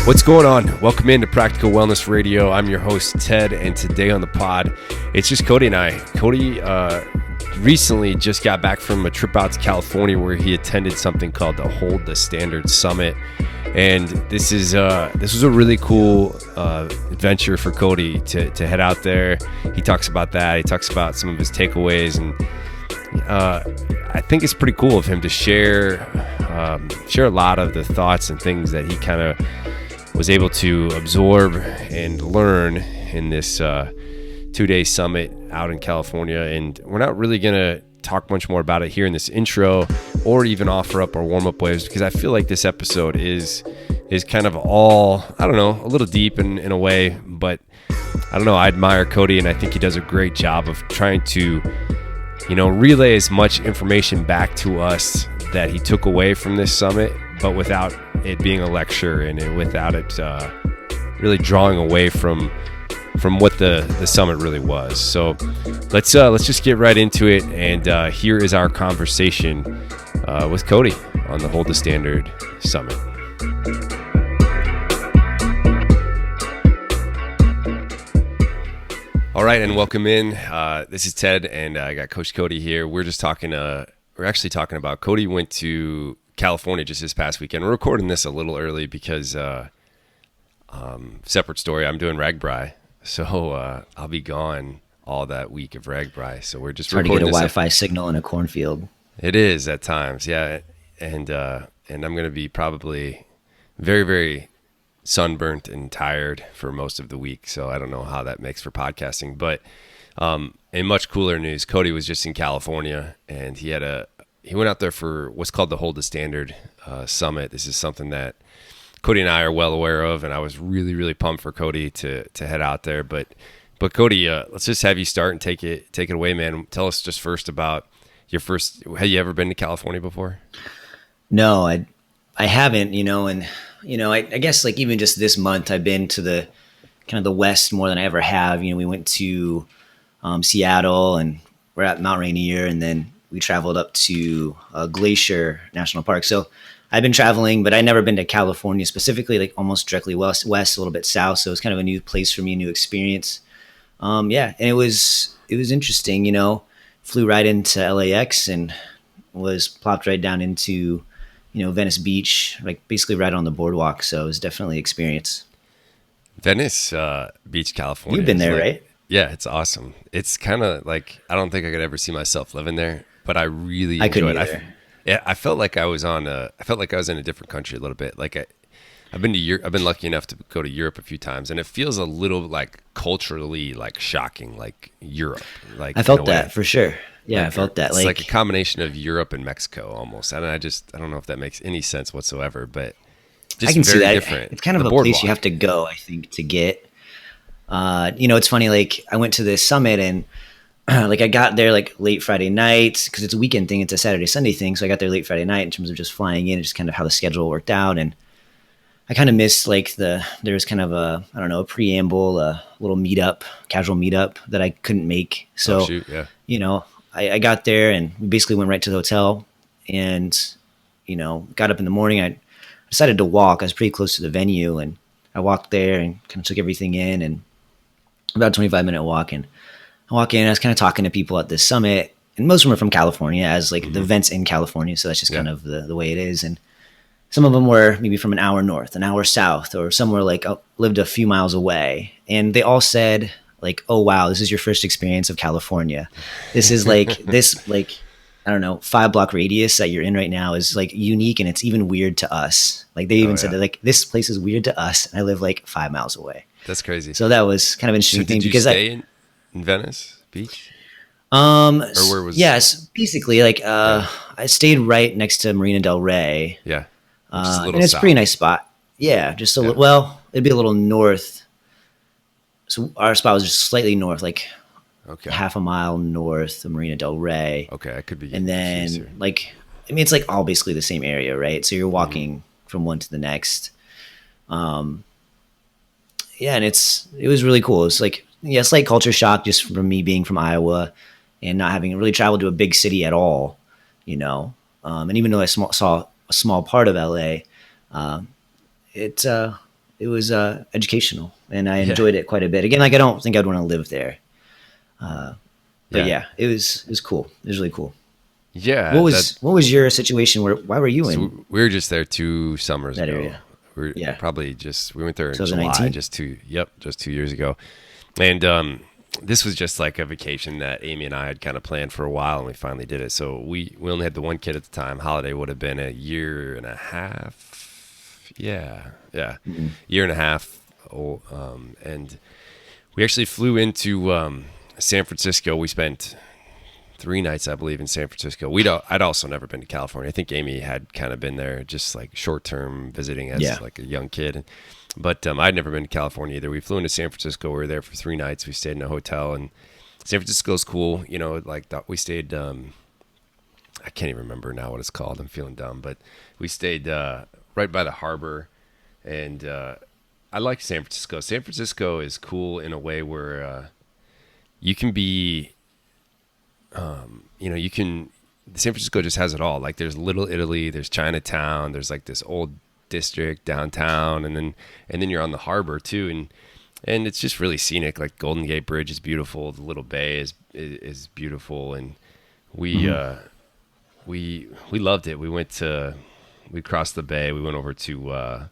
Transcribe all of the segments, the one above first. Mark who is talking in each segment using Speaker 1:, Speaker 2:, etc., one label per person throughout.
Speaker 1: What's going on? Welcome into Practical Wellness Radio. I'm your host, Ted, and today on the pod, it's just Cody and I. Cody recently just got back from a trip out to California where he attended something called the Hold the Standard Summit. And this was a really cool adventure for Cody to head out there. He talks about that. He talks about some of his takeaways, and I think it's pretty cool of him to share a lot of the thoughts and things that he kind of was able to absorb and learn in this 2-day summit out in California. And we're not really going to talk much more about it here in this intro or even offer up our warm-up waves, because I feel like this episode is kind of all, I don't know, a little deep in a way, but I don't know, I admire Cody, and I think he does a great job of trying to, relay as much information back to us that he took away from this summit, but without it being a lecture and without it really drawing away from what the summit really was. So let's just get right into it, and here is our conversation with Cody on the Hold the Standard Summit. All right, and welcome in. This is Ted, and I got Coach Cody here. We're actually talking about Cody went to California just this past weekend. We're recording this a little early because separate story. I'm doing RAGBRAI, so I'll be gone all that week of RAGBRAI. So we're just
Speaker 2: trying to get a Wi-Fi signal in a cornfield.
Speaker 1: It is at times, yeah, and I'm going to be probably very, very sunburnt and tired for most of the week. So I don't know how that makes for podcasting, but in much cooler news, Cody was just in California, and he went out there for what's called the Hold the Standard Summit. This is something that Cody and I are well aware of, and I was really, really pumped for Cody to head out there. But Cody, let's just have you start and take it away, man. Tell us just first about your first. Have you ever been to California before?
Speaker 2: No, I haven't. I guess like even just this month, I've been to the kind of the West more than I ever have. We went to Seattle, and we're at Mount Rainier, and then we traveled up to Glacier National Park. So I've been traveling, but I've never been to California specifically, like almost directly west, a little bit south. So it's kind of a new place for me, a new experience. And it was interesting. Flew right into LAX and was plopped right down into Venice Beach, like basically right on the boardwalk. So it was definitely an experience.
Speaker 1: Venice Beach, California.
Speaker 2: You've been there, right?
Speaker 1: Yeah, it's awesome. It's kind of like, I don't think I could ever see myself living there, but I really enjoyed it. I felt like I was in a different country a little bit. Like I've been to Europe. I've been lucky enough to go to Europe a few times, and it feels a little like culturally like shocking, like Europe. Like
Speaker 2: I felt that for sure. Yeah, I felt that.
Speaker 1: It's like a combination of Europe and Mexico almost. And I don't know if that makes any sense whatsoever, but just
Speaker 2: I can
Speaker 1: very
Speaker 2: see that.
Speaker 1: Different.
Speaker 2: It's kind of a place you have to go, I think, to get. It's funny. Like I went to this summit, and like I got there like late Friday night because it's a weekend thing. It's a Saturday, Sunday thing. So I got there late Friday night in terms of just flying in and just kind of how the schedule worked out. And I kind of missed like there was kind of a preamble, a little meetup, casual meetup that I couldn't make. So, I got there and we basically went right to the hotel and, got up in the morning. I decided to walk. I was pretty close to the venue, and I walked there and kind of took everything in, and about a 25-minute walk. And I walk in, I was kind of talking to people at this summit, and most of them are from California, as like the event's in California. So that's just kind of the way it is. And some of them were maybe from an hour north, an hour south, or somewhere like lived a few miles away. And they all said like, "Oh, wow, this is your first experience of California. This is like I don't know, 5-block radius that you're in right now is like unique, and it's even weird to us." Like they even said that like this place is weird to us, and I live like 5 miles away.
Speaker 1: That's crazy.
Speaker 2: So that was kind of an interesting thing because
Speaker 1: stay in Venice Beach?
Speaker 2: Or where was? Yes, basically like I stayed right next to Marina Del Rey.
Speaker 1: Yeah.
Speaker 2: And it's a pretty nice spot. Yeah, just a little. Well, it'd be a little north. So our spot was just slightly north, like half a mile north of Marina Del Rey.
Speaker 1: Okay, I could be.
Speaker 2: And then it's like all basically the same area, right? So you're walking from one to the next. And it was really cool. It was like slight culture shock just from me being from Iowa and not having really traveled to a big city at all, And even though I saw a small part of LA, it it was educational, and I
Speaker 1: Yeah.
Speaker 2: enjoyed it quite a bit. Again, like I don't think I'd want to live there, but
Speaker 1: Yeah.
Speaker 2: it was cool. It was really cool.
Speaker 1: Yeah.
Speaker 2: What was your situation? Why were you in
Speaker 1: So we were just there 2 summers
Speaker 2: that
Speaker 1: ago.
Speaker 2: area?
Speaker 1: We
Speaker 2: Yeah.
Speaker 1: we went there in July,
Speaker 2: 2019?
Speaker 1: just 2 years ago. And this was just like a vacation that Amy and I had kind of planned for a while, and we finally did it. So we only had the one kid at the time. Holiday would have been a year and a half. Yeah. Year and a half old. And we actually flew into San Francisco. We spent 3 nights, I believe, in San Francisco. I'd also never been to California. I think Amy had kind of been there just like short-term visiting as like a young kid. But I'd never been to California either. We flew into San Francisco. We were there for 3 nights. We stayed in a hotel, and San Francisco's cool. You know, like we stayed, I can't even remember now what it's called. I'm feeling dumb, but we stayed right by the harbor, and I like San Francisco. San Francisco is cool in a way where you can be, San Francisco just has it all. Like there's Little Italy, there's Chinatown, there's like this old district downtown, and then you're on the harbor too, and it's just really scenic. Like Golden Gate Bridge is beautiful, the Little Bay is beautiful, and we loved it. We crossed the bay. We went over to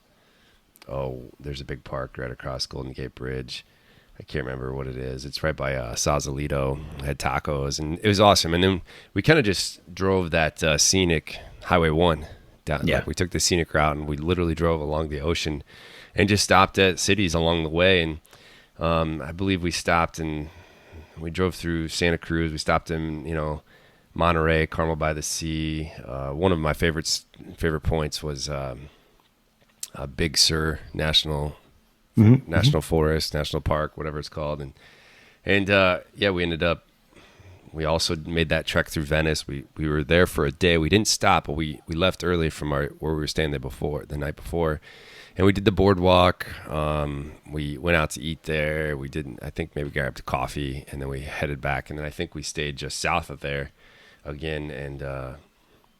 Speaker 1: there's a big park right across Golden Gate Bridge. I can't remember what it is. It's right by Sausalito. I had tacos, and it was awesome. And then we kind of just drove that scenic Highway 1 down.
Speaker 2: Yeah.
Speaker 1: Like we took the scenic route, and we literally drove along the ocean and just stopped at cities along the way. And I believe we stopped and we drove through Santa Cruz. We stopped in, Monterey, Carmel by the Sea. One of my favorite points was Big Sur National Forest, National Park, whatever it's called. And we also made that trek through Venice. We were there for a day. We didn't stop, but we left early from where we were staying the night before. And we did the boardwalk. We went out to eat there. I think maybe grabbed coffee, and then we headed back. And then I think we stayed just south of there again. And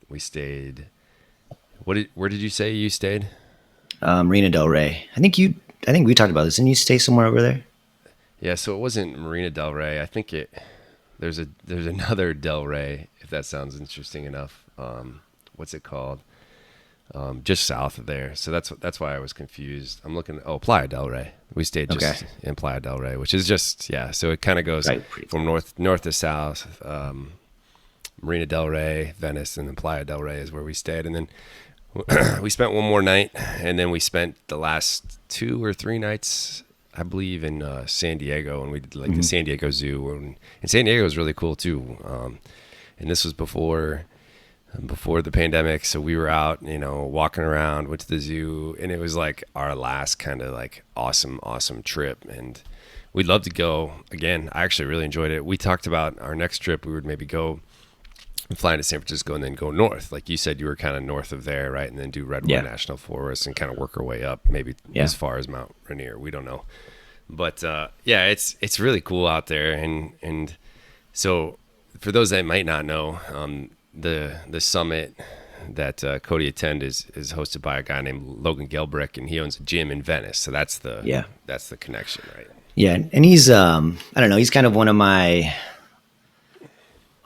Speaker 1: we stayed, where did you say you stayed?
Speaker 2: Marina Del Rey. I think we talked about this. Didn't you stay somewhere over there?
Speaker 1: Yeah, so it wasn't Marina Del Rey. I think there's another Del Rey, if that sounds interesting enough. What's it called? Just south of there. So that's why I was confused. I'm looking. Playa del Rey. We stayed just in Playa del Rey, which is just So it kind of goes from north to south. Marina del Rey, Venice, and then Playa del Rey is where we stayed, and then we spent one more night, and then we spent the last 2 or 3 nights, I believe, in San Diego, and we did the San Diego Zoo, and San Diego was really cool too. And this was before the pandemic, so we were out, walking around, went to the zoo, and it was like our last kind of like awesome trip, and we'd love to go again. I actually really enjoyed it. We talked about our next trip. We would maybe go and fly into San Francisco and then go north. Like you said, you were kind of north of there, right? And then do Redwood National Forest and kind of work our way up, maybe as far as Mount Rainier. We don't know. But it's really cool out there. And so for those that might not know, the summit that Cody attended is hosted by a guy named Logan Gelbrick, and he owns a gym in Venice. So that's the connection, right? Yeah.
Speaker 2: And he's, I don't know, he's kind of one of my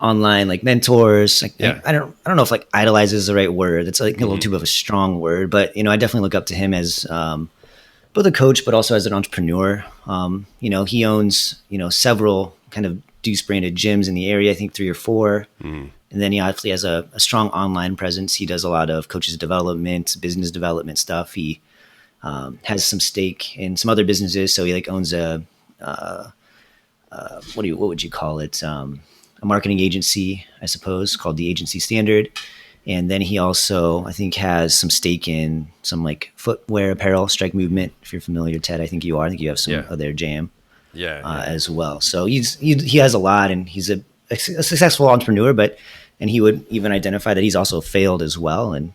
Speaker 2: online like mentors. I don't know if like idolize is the right word. It's like a little too of a strong word, but I definitely look up to him as both a coach, but also as an entrepreneur. He owns several kind of Deuce branded gyms in the area, I think 3 or 4. And then he obviously has a strong online presence. He does a lot of coaches development, business development stuff. He has some stake in some other businesses, so he like owns a what would you call it? A marketing agency, I suppose, called the Agency Standard. And then he also, I think, has some stake in some like footwear apparel, Strike Movement. If you're familiar, Ted, I think you are. I think you have some of their jam as well. So he has a lot, and he's a successful entrepreneur, and he would even identify that he's also failed as well. And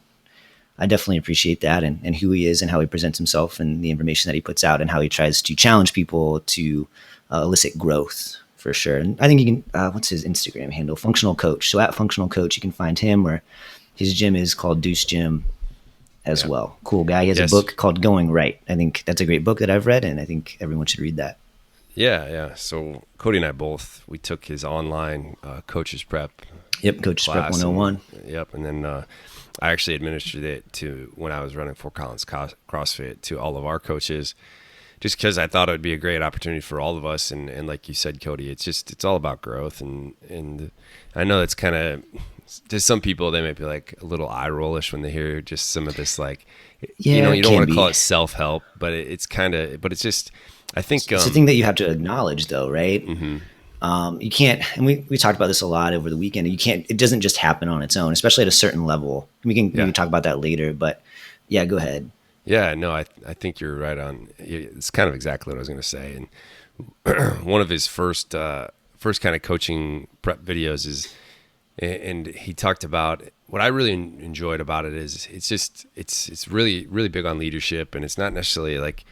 Speaker 2: I definitely appreciate that and who he is and how he presents himself and the information that he puts out and how he tries to challenge people to elicit growth. For sure. And I think you can, what's his Instagram handle? Functional Coach. So at Functional Coach, you can find him, or his gym is called Deuce Gym. as well. Cool guy. He has a book called Going Right. I think that's a great book that I've read, and I think everyone should read that.
Speaker 1: Yeah. So Cody and I we took his online coaches prep.
Speaker 2: Yep, Coaches Prep 101.
Speaker 1: And then I actually administered it to, when I was running Fort Collins CrossFit, to all of our coaches, just because I thought it would be a great opportunity for all of us. And like you said, Cody, it's all about growth. And I know it's kind of, to some people, they might be like a little eye rollish when they hear just some of this, like, you don't want to call it self-help, but it's just, I think
Speaker 2: it's the thing that you have to acknowledge, though, right?
Speaker 1: Mm-hmm.
Speaker 2: You can't, and we talked about this a lot over the weekend. It doesn't just happen on its own, especially at a certain level. We can talk about that later, but yeah, go ahead.
Speaker 1: Yeah, no, I think you're right on. It's kind of exactly what I was going to say. And one of his first kind of coaching prep videos is, and he talked about, what I really enjoyed about it is it's really, really big on leadership, and it's not necessarily like,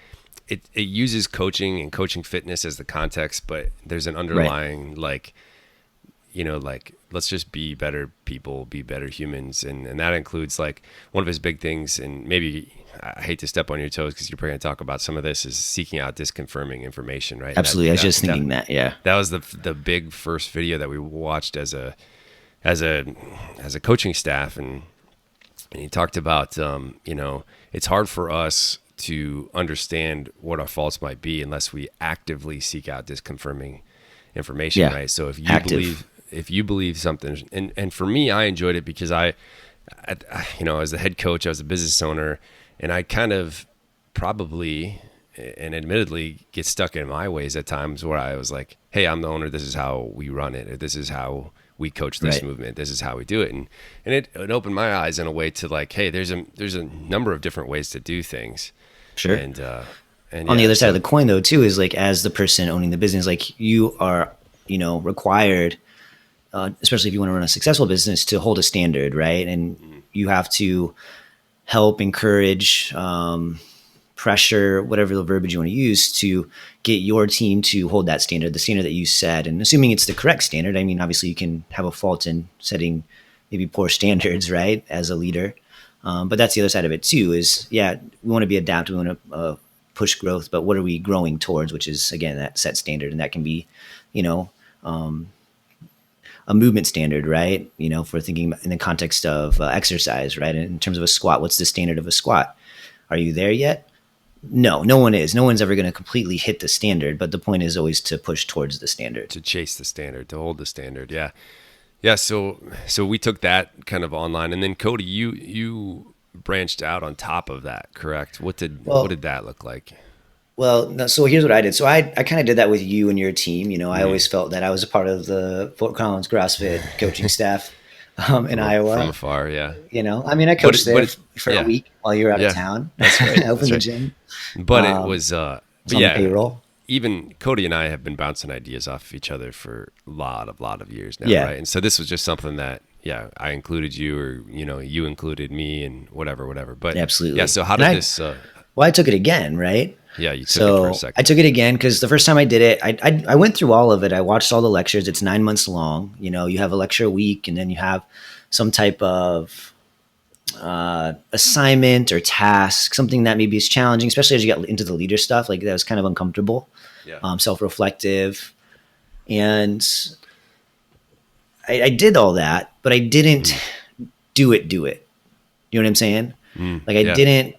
Speaker 1: it uses coaching and coaching fitness as the context, but there's an underlying like let's just be better people, be better humans, and that includes, like, one of his big things, and maybe I hate to step on your toes because you're probably going to talk about some of this, is seeking out disconfirming information, right?
Speaker 2: Absolutely. I was just thinking that.
Speaker 1: That was the big first video that we watched as a coaching staff, and he talked about it's hard for us to understand what our faults might be unless we actively seek out disconfirming information, right? So if you believe something, and for me, I enjoyed it because I as the head coach, I was a business owner, and I kind of probably and admittedly get stuck in my ways at times where I was like, hey, I'm the owner, this is how we run it, or this is how we coach this movement, this is how we do it, and it opened my eyes in a way to, like, hey, there's a number of different ways to do things.
Speaker 2: Sure.
Speaker 1: And
Speaker 2: on the other side of the coin, though, too, is like, as the person owning the business, like, you are, required, especially if you want to run a successful business, to hold a standard, right? And you have to help, encourage, pressure, whatever the verbiage you want to use, to get your team to hold that standard, the standard that you set. And assuming it's the correct standard, I mean, obviously you can have a fault in setting maybe poor standards, right, as a leader. But that's the other side of it too, is, we want to be adaptive, we want to push growth, but what are we growing towards, which is, again, that set standard. And that can be, a movement standard, right? If we're thinking in the context of exercise, right? In terms of a squat, what's the standard of a squat? Are you there yet? No one is. No one's ever going to completely hit the standard, but the point is always to push towards the standard.
Speaker 1: To chase the standard, to hold the standard, yeah. Yeah, so we took that kind of online, and then Cody, you branched out on top of that, correct? What did that look like?
Speaker 2: Well, no, so here's what I did. So I kind of did that with you and your team. I always felt that I was a part of the Fort Collins CrossFit coaching staff in Iowa.
Speaker 1: From afar, yeah.
Speaker 2: I mean, I coached there for a week while you were out of town.
Speaker 1: That's right.
Speaker 2: Opened the gym.
Speaker 1: But it was
Speaker 2: on the payroll.
Speaker 1: Even Cody and I have been bouncing ideas off each other for a lot of years now, right? And so this was just something that, I included you, or you included me, and whatever. But
Speaker 2: absolutely,
Speaker 1: yeah. So how did this?
Speaker 2: Well, I took it again, right?
Speaker 1: Yeah, you took it for a second.
Speaker 2: I took it again because the first time I did it, I went through all of it. I watched all the lectures. It's 9 months long. You have a lecture a week, and then you have some type of assignment or task, something that maybe is challenging, especially as you get into the leader stuff. Like, that was kind of uncomfortable, self-reflective. And I did all that, but I didn't do it. You know what I'm saying? I didn't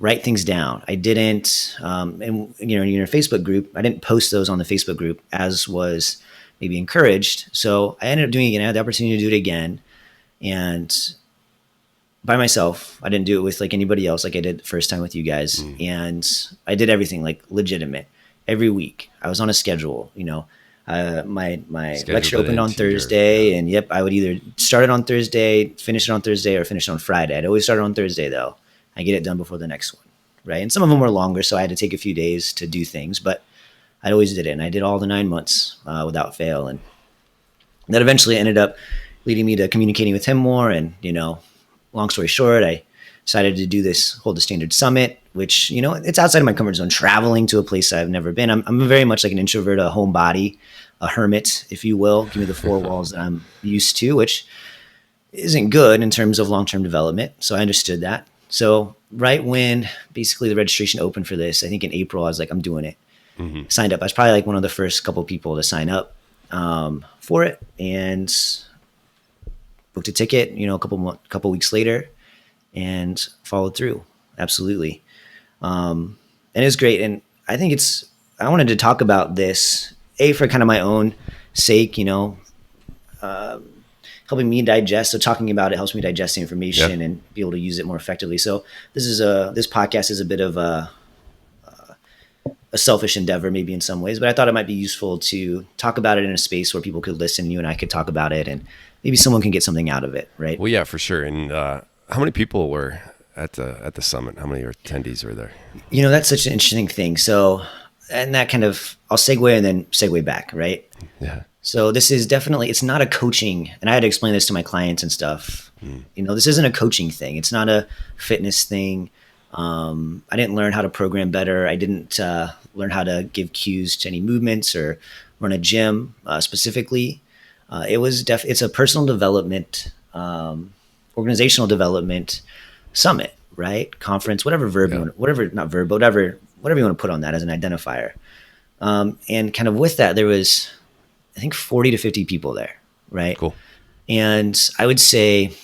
Speaker 2: write things down. I didn't, in your Facebook group, I didn't post those on the Facebook group as was maybe encouraged. So I ended up doing it again. I had the opportunity to do it again. And by myself, I didn't do it with like anybody else, like I did the first time with you guys. And I did everything like legitimate every week. I was on a schedule, my lecture opened on Thursday, and I would either start it on Thursday, finish it on Thursday, or finish it on Friday. I'd always start it on Thursday though. I get it done before the next one, right? And some of them were longer, so I had to take a few days to do things, but I always did it, and I did all the 9 months without fail, and that eventually ended up leading me to communicating with him more. And long story short, I decided to do this Hold the Standard Summit, which it's outside of my comfort zone. Traveling to a place I've never been. I'm very much like an introvert, a homebody, a hermit, if you will. Give me the four walls that I'm used to, which isn't good in terms of long-term development. So I understood that. So right when basically the registration opened for this, I think in April, I was like, I'm doing it. Signed up. I was probably like one of the first couple people to sign up for it, and booked a ticket, a couple weeks later, and followed through. Absolutely. And it was great. And I think I wanted to talk about this, for kind of my own sake, helping me digest. So talking about it helps me digest the information and be able to use it more effectively. So this podcast is a bit of a selfish endeavor, maybe in some ways, but I thought it might be useful to talk about it in a space where people could listen. You and I could talk about it, and maybe someone can get something out of it, right?
Speaker 1: Well, yeah, for sure. And how many people were at the summit? How many attendees were there?
Speaker 2: That's such an interesting thing. So, and that kind of, I'll segue and then segue back, right?
Speaker 1: Yeah.
Speaker 2: So this is definitely, it's not a coaching, and I had to explain this to my clients and stuff. This isn't a coaching thing. It's not a fitness thing. I didn't learn how to program better. I didn't learn how to give cues to any movements or run a gym specifically. It's a personal development, organizational development summit, right? Conference, whatever you want to put on that as an identifier. And kind of with that, there was, I think 40 to 50 people there, right?
Speaker 1: Cool.
Speaker 2: And I would say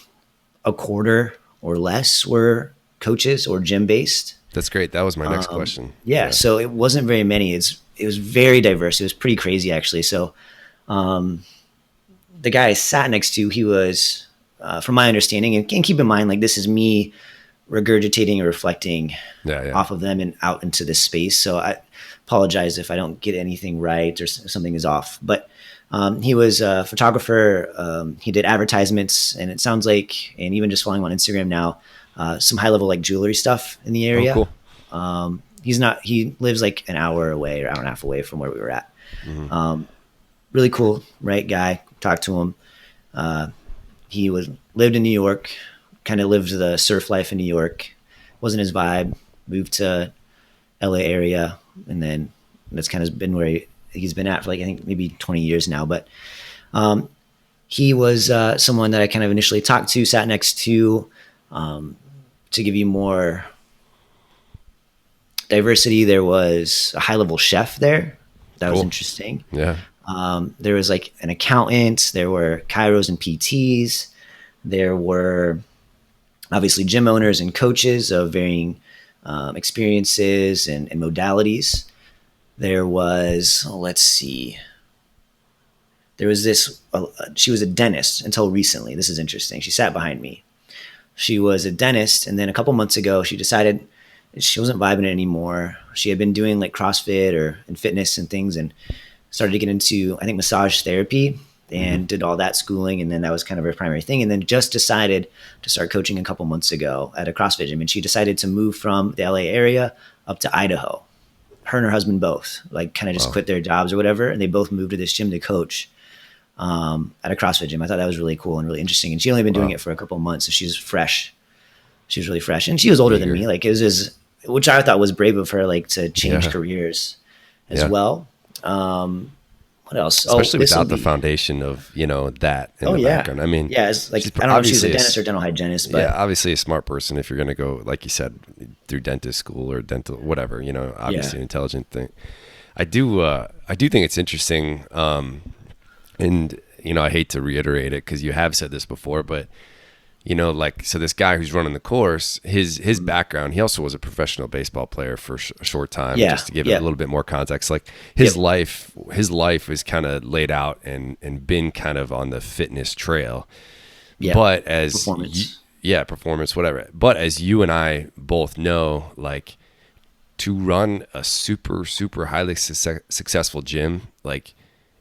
Speaker 2: a quarter or less were coaches or gym based.
Speaker 1: That's great. That was my next question.
Speaker 2: Yeah. So it wasn't very many. It was very diverse. It was pretty crazy, actually. So the guy I sat next to, he was, from my understanding, and keep in mind, like, this is me regurgitating or reflecting off of them and out into this space. So I apologize if I don't get anything right or something is off. But he was a photographer. He did advertisements, and it sounds like, and even just following him on Instagram now, some high level like jewelry stuff in the area.
Speaker 1: Oh, cool.
Speaker 2: He lives like an hour away or hour and a half away from where we were at. Really cool, right guy. Talked to him. He lived in New York, kind of lived the surf life in New York. Wasn't his vibe. Moved to LA area, and then that's kind of been where he's been at for, like, I think maybe 20 years now. But he was someone that I kind of initially talked to, sat next to give you more diversity. There was a high level chef there. That was interesting.
Speaker 1: Yeah.
Speaker 2: There was like an accountant. There were chiros and PTs. There were obviously gym owners and coaches of varying experiences and modalities. There was, there was this, she was a dentist until recently. This is interesting. She sat behind me. She was a dentist, and then a couple months ago, she decided she wasn't vibing it anymore. She had been doing like CrossFit and fitness and things, and started to get into, I think, massage therapy, and did all that schooling. And then that was kind of her primary thing. And then just decided to start coaching a couple months ago at a CrossFit gym. And she decided to move from the LA area up to Idaho. Her and her husband both, like, kind of just quit their jobs or whatever. And they both moved to this gym to coach at a CrossFit gym. I thought that was really cool and really interesting. And she'd only been doing it for a couple of months. So she's fresh. She was really fresh. And she was older than me. Like, which I thought was brave of her, like, to change careers as well. What else?
Speaker 1: Especially without the foundation of, that in the background. I mean,
Speaker 2: it's like, I don't know if she's a dentist or dental hygienist, but
Speaker 1: obviously a smart person if you're going to go, like you said, through dentist school or dental, whatever, obviously an intelligent thing. I do think it's interesting. And, I hate to reiterate it because you have said this before, but so this guy who's running the course, his background, he also was a professional baseball player for a short time. Just to give it a little bit more context, like his life is kind of laid out and been kind of on the fitness trail. But as performance, whatever. But as you and I both know, like, to run a super, super highly successful gym, like,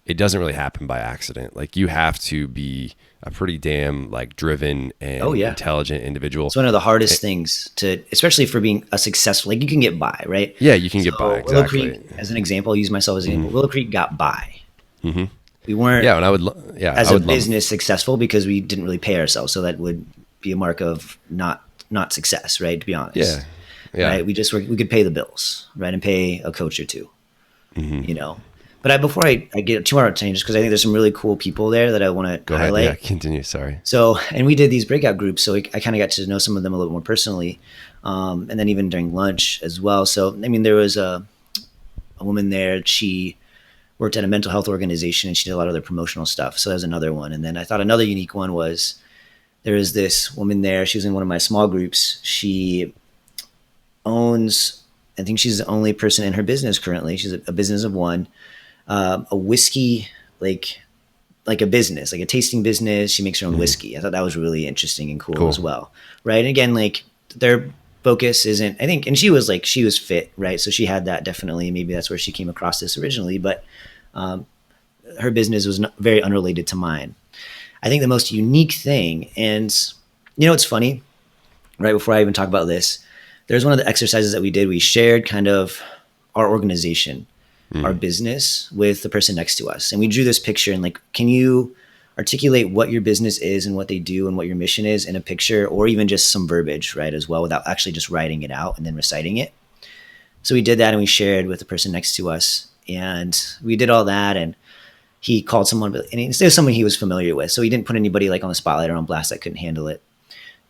Speaker 1: it doesn't really happen by accident. Like, you have to be a pretty damn, like, driven and intelligent individual.
Speaker 2: It's one of the hardest things to, especially for being a successful, like, you can get by, right?
Speaker 1: Yeah, you can get by. Exactly.
Speaker 2: Willow Creek, as an example, I'll use myself as an example. Willow Creek got by. We weren't as a business successful because we didn't really pay ourselves. So that would be a mark of not success, right? To be honest. Yeah. Right. We could pay the bills, right? And pay a coach or two, But before I get too much change, just because I think there's some really cool people there that I want to highlight.
Speaker 1: Yeah, continue. Sorry.
Speaker 2: So, and we did these breakout groups, so I kind of got to know some of them a little more personally, and then even during lunch as well. So, I mean, there was a woman there. She worked at a mental health organization, and she did a lot of their promotional stuff. So that was another one. And then I thought another unique one was there was this woman there. She was in one of my small groups. She owns, I think she's the only person in her business currently. She's a business of one, a whiskey, like a business, like a tasting business. She makes her own whiskey. I thought that was really interesting and cool as well. Right. And again, like their focus isn't, I think, and she was fit, right? So she had that definitely, maybe that's where she came across this originally, but her business was very unrelated to mine. I think the most unique thing, and it's funny, right before I even talk about this, there's one of the exercises that we did. We shared kind of our organization, our business with the person next to us. And we drew this picture and like, can you articulate what your business is and what they do and what your mission is in a picture, or even just some verbiage, right, as well, without actually just writing it out and then reciting it. So we did that and we shared with the person next to us, and we did all that. And he called someone, and instead of someone he was familiar with, so he didn't put anybody like on the spotlight or on blast that couldn't handle it.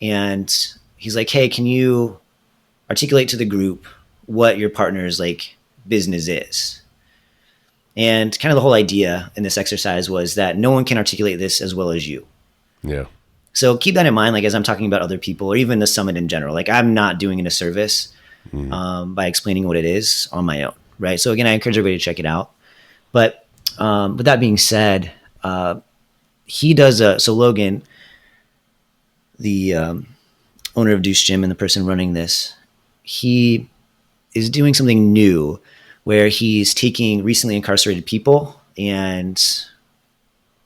Speaker 2: And he's like, hey, can you articulate to the group what your partner's like business is? And kind of the whole idea in this exercise was that no one can articulate this as well as you.
Speaker 1: Yeah.
Speaker 2: So keep that in mind, like as I'm talking about other people or even the summit in general, like I'm not doing it a service by explaining what it is on my own, right? So again, I encourage everybody to check it out. But with that being said, he does so Logan, the owner of Deuce Gym and the person running this, he is doing something new where he's taking recently incarcerated people and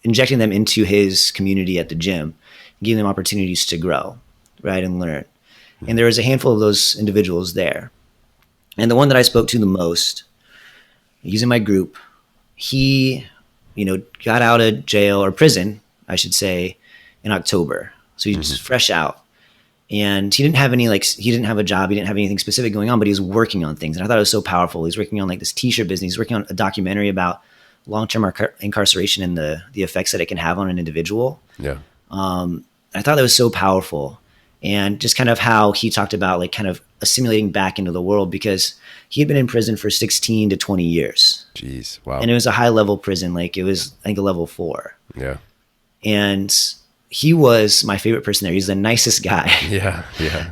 Speaker 2: injecting them into his community at the gym, giving them opportunities to grow, right, and learn. And there was a handful of those individuals there. And the one that I spoke to the most, he's in my group, he, got out of jail or prison, I should say, in October. So he's just fresh out. And he didn't have he didn't have a job. He didn't have anything specific going on, but he was working on things. And I thought it was so powerful. He's working on like this t-shirt business. He's working on a documentary about long-term incarceration and the effects that it can have on an individual. Yeah. I thought that was so powerful. And just kind of how he talked about like kind of assimilating back into the world, because he had been in prison for 16 to 20 years.
Speaker 1: Jeez. Wow.
Speaker 2: And it was a high level prison. Like it was, I think, a level 4.
Speaker 1: Yeah.
Speaker 2: And he was my favorite person there. He's the nicest guy.
Speaker 1: Yeah.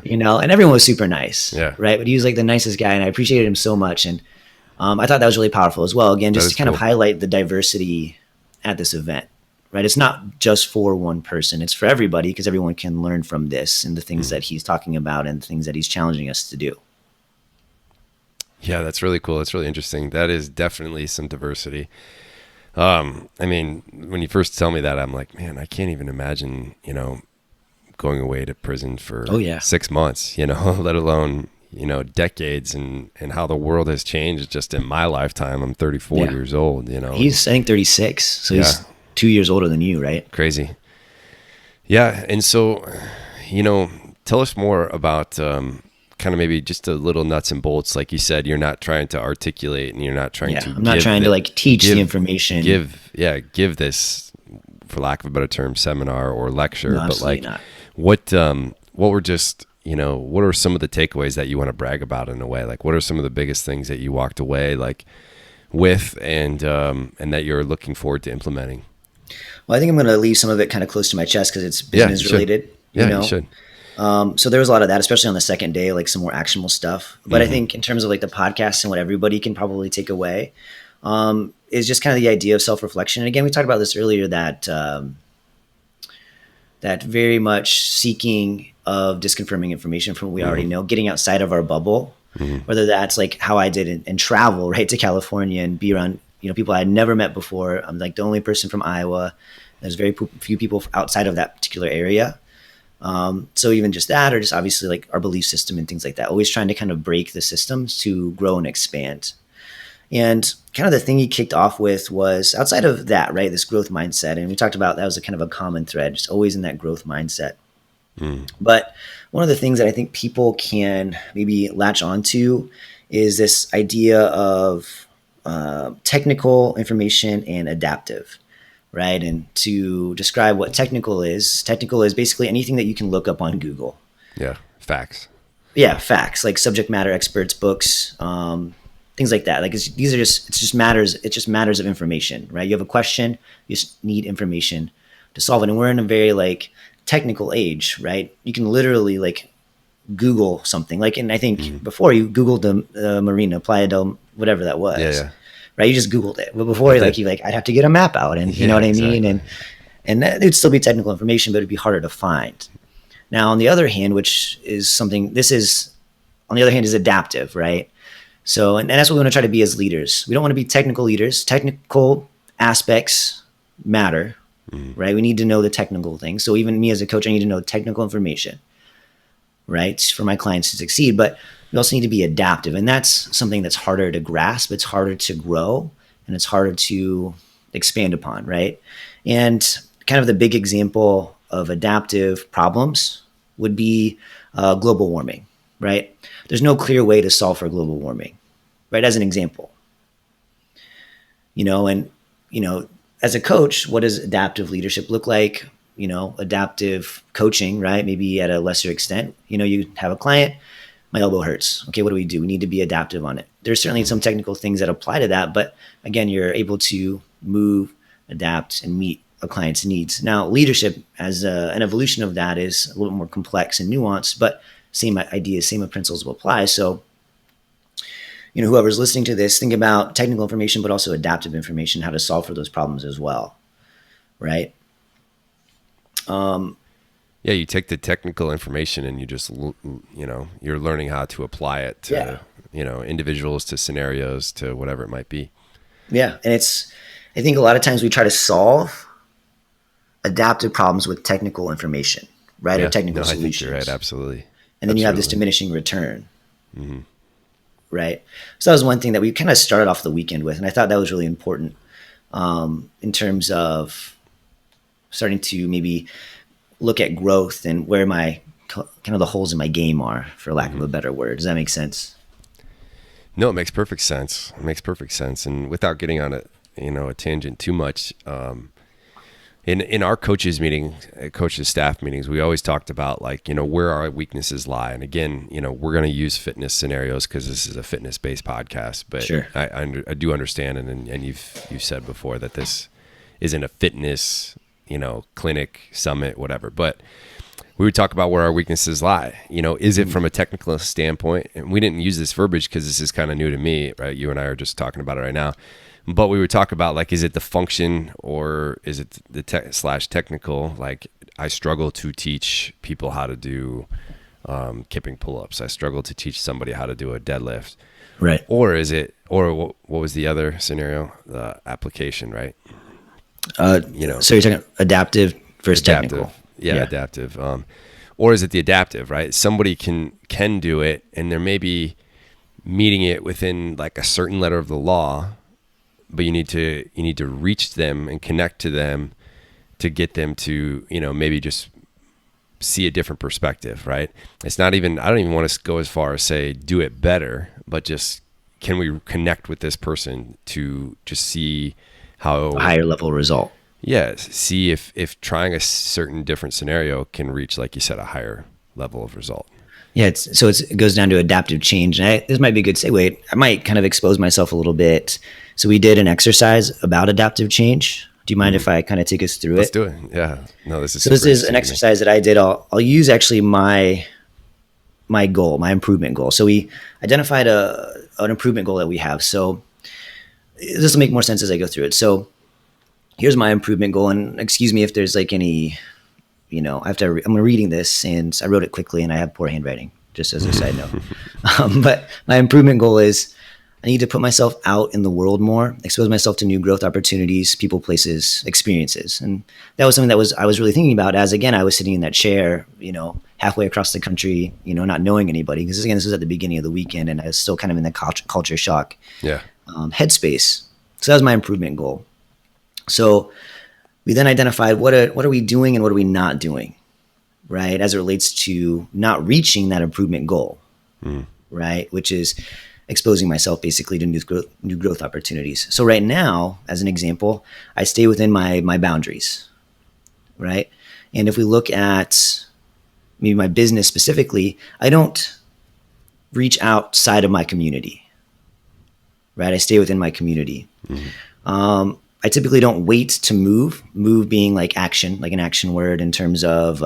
Speaker 2: And everyone was super nice.
Speaker 1: Yeah.
Speaker 2: Right. But he was like the nicest guy, and I appreciated him so much. And I thought that was really powerful as well. Again, just to kind of highlight the diversity at this event. Right. It's not just for one person. It's for everybody, because everyone can learn from this and the things that he's talking about and the things that he's challenging us to do.
Speaker 1: Yeah, that's really cool. That's really interesting. That is definitely some diversity. I mean, when you first tell me that, I'm like, man, I can't even imagine, going away to prison for 6 months, let alone, decades and how the world has changed just in my lifetime. I'm 34 years old,
Speaker 2: He's, I think, 36. So he's 2 years older than you, right?
Speaker 1: Crazy. Yeah. And so, tell us more about, kind of maybe just a little nuts and bolts. Like you said, you're not trying to articulate and you're not trying to,
Speaker 2: I'm not trying to like teach the information.
Speaker 1: Give this, for lack of a better term, seminar or lecture,
Speaker 2: No,
Speaker 1: but like
Speaker 2: not.
Speaker 1: what were just, what are some of the takeaways that you want to brag about in a way? Like what are some of the biggest things that you walked away like with and that you're looking forward to implementing?
Speaker 2: Well, I think I'm going to leave some of it kind of close to my chest because it's business related.
Speaker 1: You should.
Speaker 2: So there was a lot of that, especially on the second day, like some more actionable stuff. But I think in terms of like the podcast and what everybody can probably take away, is just kind of the idea of self-reflection. And again, we talked about this earlier, that that very much seeking of disconfirming information from what we already know, getting outside of our bubble, whether that's like how I did in travel, right, to California and be around, people I had never met before. I'm like the only person from Iowa. There's very few people outside of that particular area. So even just that, or just obviously like our belief system and things like that, always trying to kind of break the systems to grow and expand. And kind of the thing he kicked off with was outside of that, right, this growth mindset. And we talked about that was a kind of a common thread, just always in that growth mindset. But one of the things that I think people can maybe latch onto is this idea of technical information and adaptive, right? And to describe what technical is basically anything that you can look up on Google.
Speaker 1: Yeah, facts.
Speaker 2: Yeah, facts, like subject matter experts, books, things like that. Like it's just matters of information, right? You have a question, you just need information to solve it. And we're in a very like technical age, right? You can literally like Google something, like, and I think before you Googled the Marina, Playa del, whatever that was, right? You just Googled it. But before, I'd have to get a map out, and you know what I mean, and that, it'd still be technical information, but it'd be harder to find. Now, on the other hand, is adaptive, right? So, and that's what we want to try to be as leaders. We don't want to be technical leaders. Technical aspects matter, right? We need to know the technical things. So even me as a coach, I need to know technical information, right, for my clients to succeed. But we also need to be adaptive. And that's something that's harder to grasp. It's harder to grow, and it's harder to expand upon, right? And kind of the big example of adaptive problems would be global warming, right? There's no clear way to solve for global warming, right? As an example, and as a coach, what does adaptive leadership look like? Adaptive coaching, right? Maybe at a lesser extent, you have a client, my elbow hurts. Okay, what do? We need to be adaptive on it. There's certainly some technical things that apply to that, but again, you're able to move, adapt, and meet a client's needs. Now, leadership as an evolution of that is a little more complex and nuanced, but same ideas, same principles will apply. So, whoever's listening to this, think about technical information, but also adaptive information, how to solve for those problems as well, right?
Speaker 1: You take the technical information and you just, you're learning how to apply it to, individuals, to scenarios, to whatever it might be.
Speaker 2: Yeah. And I think a lot of times we try to solve adaptive problems with technical information, right? Or technical solutions. I think you're right.
Speaker 1: Absolutely.
Speaker 2: And then you have this diminishing return, right? So that was one thing that we kind of started off the weekend with. And I thought that was really important in terms of starting to maybe look at growth and where my kind of the holes in my game are, for lack of a better word. Does that make sense?
Speaker 1: No, it makes perfect sense. And without getting on a tangent too much, in our coaches staff meetings, we always talked about where our weaknesses lie. And again, we're going to use fitness scenarios because this is a fitness based podcast, but
Speaker 2: sure.
Speaker 1: I do understand. And you've said before that this isn't a fitness, clinic, summit, whatever, but we would talk about where our weaknesses lie. Is it from a technical standpoint? And we didn't use this verbiage because this is kind of new to me, right? You and I are just talking about it right now. But we would talk about is it the function or is it the technical? Like I struggle to teach people how to do kipping pull-ups. I struggle to teach somebody how to do a deadlift.
Speaker 2: Right.
Speaker 1: Or what was the other scenario? The application, right?
Speaker 2: So you're talking adaptive versus technical.
Speaker 1: Yeah, adaptive. Or is it the adaptive, right? Somebody can do it and they're maybe meeting it within a certain letter of the law, but you need to reach them and connect to them to get them to, maybe just see a different perspective, right? It's not even, I don't even want to go as far as say do it better, but just can we connect with this person to just see how
Speaker 2: a higher level result.
Speaker 1: Yeah. See if trying a certain different scenario can reach, like you said, a higher level of result.
Speaker 2: Yeah. It goes down to adaptive change. And this might be a good segue. I might kind of expose myself a little bit. So we did an exercise about adaptive change. Do you mind if I kind of take us through
Speaker 1: Let's
Speaker 2: it?
Speaker 1: do it. Yeah. No, this is
Speaker 2: so. This is an exercise that I did. I'll use actually my goal, my improvement goal. So we identified an improvement goal that we have. So this will make more sense as I go through it. So here's my improvement goal. And excuse me if there's any, I'm reading this and I wrote it quickly and I have poor handwriting, just as a side note. But my improvement goal is I need to put myself out in the world more, expose myself to new growth opportunities, people, places, experiences. And that was something that I was really thinking about as, again, I was sitting in that chair, halfway across the country, not knowing anybody. Because again, this was at the beginning of the weekend and I was still kind of in the culture shock headspace. So that was my improvement goal. So we then identified what are we doing and what are we not doing, right? As it relates to not reaching that improvement goal, right? Which is, exposing myself basically to new growth opportunities. So right now, as an example, I stay within my boundaries, right? And if we look at maybe my business specifically, I don't reach outside of my community, right? I stay within my community. I typically don't wait to move being like action, like an action word in terms of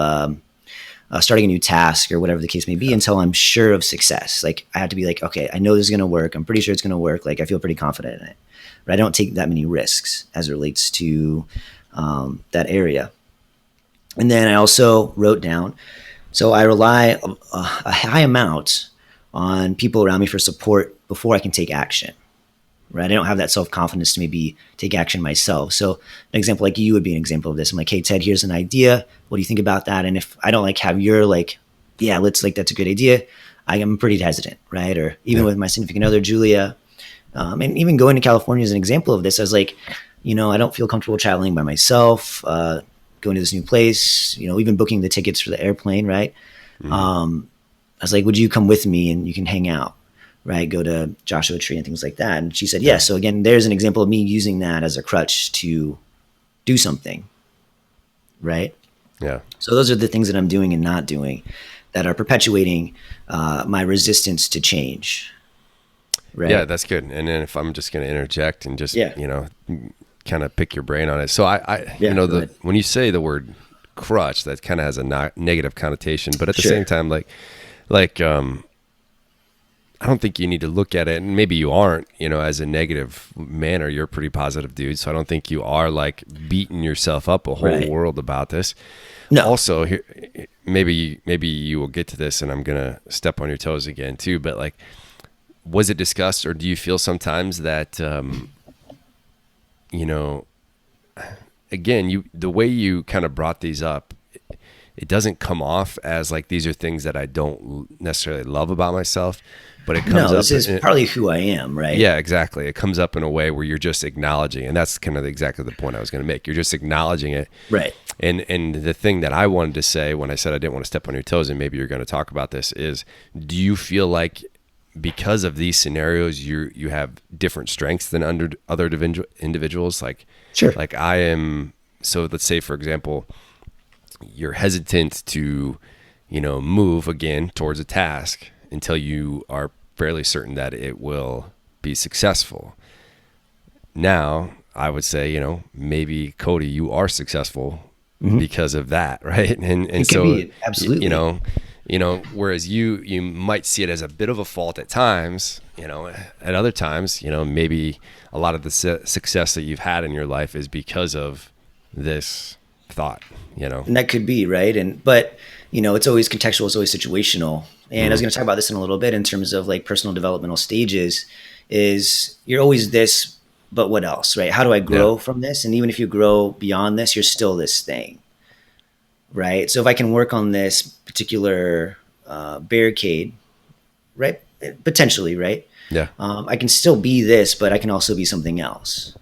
Speaker 2: starting a new task or whatever the case may be, until I'm sure of success. Like I have to be like, okay, I know this is going to work. I'm pretty sure it's going to work. Like I feel pretty confident in it, but I don't take that many risks as it relates to that area. And then I also wrote down, so I rely a high amount on people around me for support before I can take action, right? I don't have that self-confidence to maybe take action myself. So an example like you would be an example of this. I'm like, hey, Ted, here's an idea. What do you think about that? And if I don't like have your like, yeah, let's like, that's a good idea, I am pretty hesitant, right? Or even with my significant other, Julia, and even going to California is an example of this. I was like, I don't feel comfortable traveling by myself, going to this new place, even booking the tickets for the airplane, right? I was like, would you come with me and you can hang out, right? Go to Joshua Tree and things like that. And she said, yes. So again, there's an example of me using that as a crutch to do something, right?
Speaker 1: Yeah.
Speaker 2: So those are the things that I'm doing and not doing that are perpetuating my resistance to change, right?
Speaker 1: Yeah, that's good. And then if I'm just going to interject and just, kind of pick your brain on it. So when you say the word crutch, that kind of has a negative connotation, but at the same time, I don't think you need to look at it, and maybe you aren't, as a negative manner. You're a pretty positive dude, so I don't think you are like beating yourself up a whole world about this. No. Also, here, maybe you will get to this, and I'm gonna step on your toes again too. But like, was it discussed, or do you feel sometimes that, again, the way you kind of brought these up, it doesn't come off as like these are things that I don't necessarily love about myself, but it comes up.
Speaker 2: This is partly who I am, right?
Speaker 1: Yeah, exactly. It comes up in a way where you're just acknowledging, and that's kind of exactly the point I was going to make. You're just acknowledging it,
Speaker 2: right?
Speaker 1: And the thing that I wanted to say when I said I didn't want to step on your toes, and maybe you're going to talk about this, is do you feel like because of these scenarios, you have different strengths than other individuals? Like,
Speaker 2: sure.
Speaker 1: Like I am. So let's say, for example, you're hesitant to, move again towards a task until you are fairly certain that it will be successful. Now, I would say, maybe Cody, you are successfher because of that, right? And so,
Speaker 2: absolutely,
Speaker 1: whereas you might see it as a bit of a fault at times, at other times, maybe a lot of the success that you've had in your life is because of this thought,
Speaker 2: And that could be, right? But it's always contextual, it's always situational. And I was going to talk about this in a little bit in terms of like personal developmental stages. Is you're always this, but what else, right? How do I grow from this? And even if you grow beyond this, you're still this thing, right? So if I can work on this particular barricade, right? Potentially, right?
Speaker 1: Yeah.
Speaker 2: I can still be this, but I can also be something else.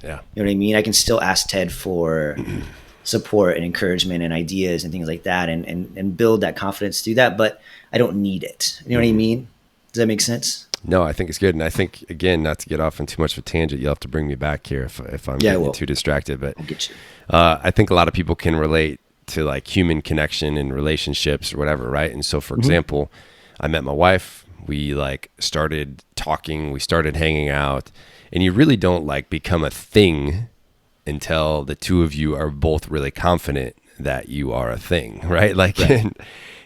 Speaker 1: Yeah.
Speaker 2: You know what I mean? I can still ask Ted for support and encouragement and ideas and things like that, and build that confidence through that, but I don't need it. You know what I mean? Does that make sense?
Speaker 1: No, I think it's good. And I think, again, not to get off on too much of a tangent, you'll have to bring me back here if I'm getting too distracted. But
Speaker 2: I'll get you.
Speaker 1: I think a lot of people can relate to like human connection and relationships or whatever, right? And so, for example, I met my wife. We like started talking. We started hanging out. And you really don't like become a thing until the two of you are both really confident that you are a thing, right? Like, right.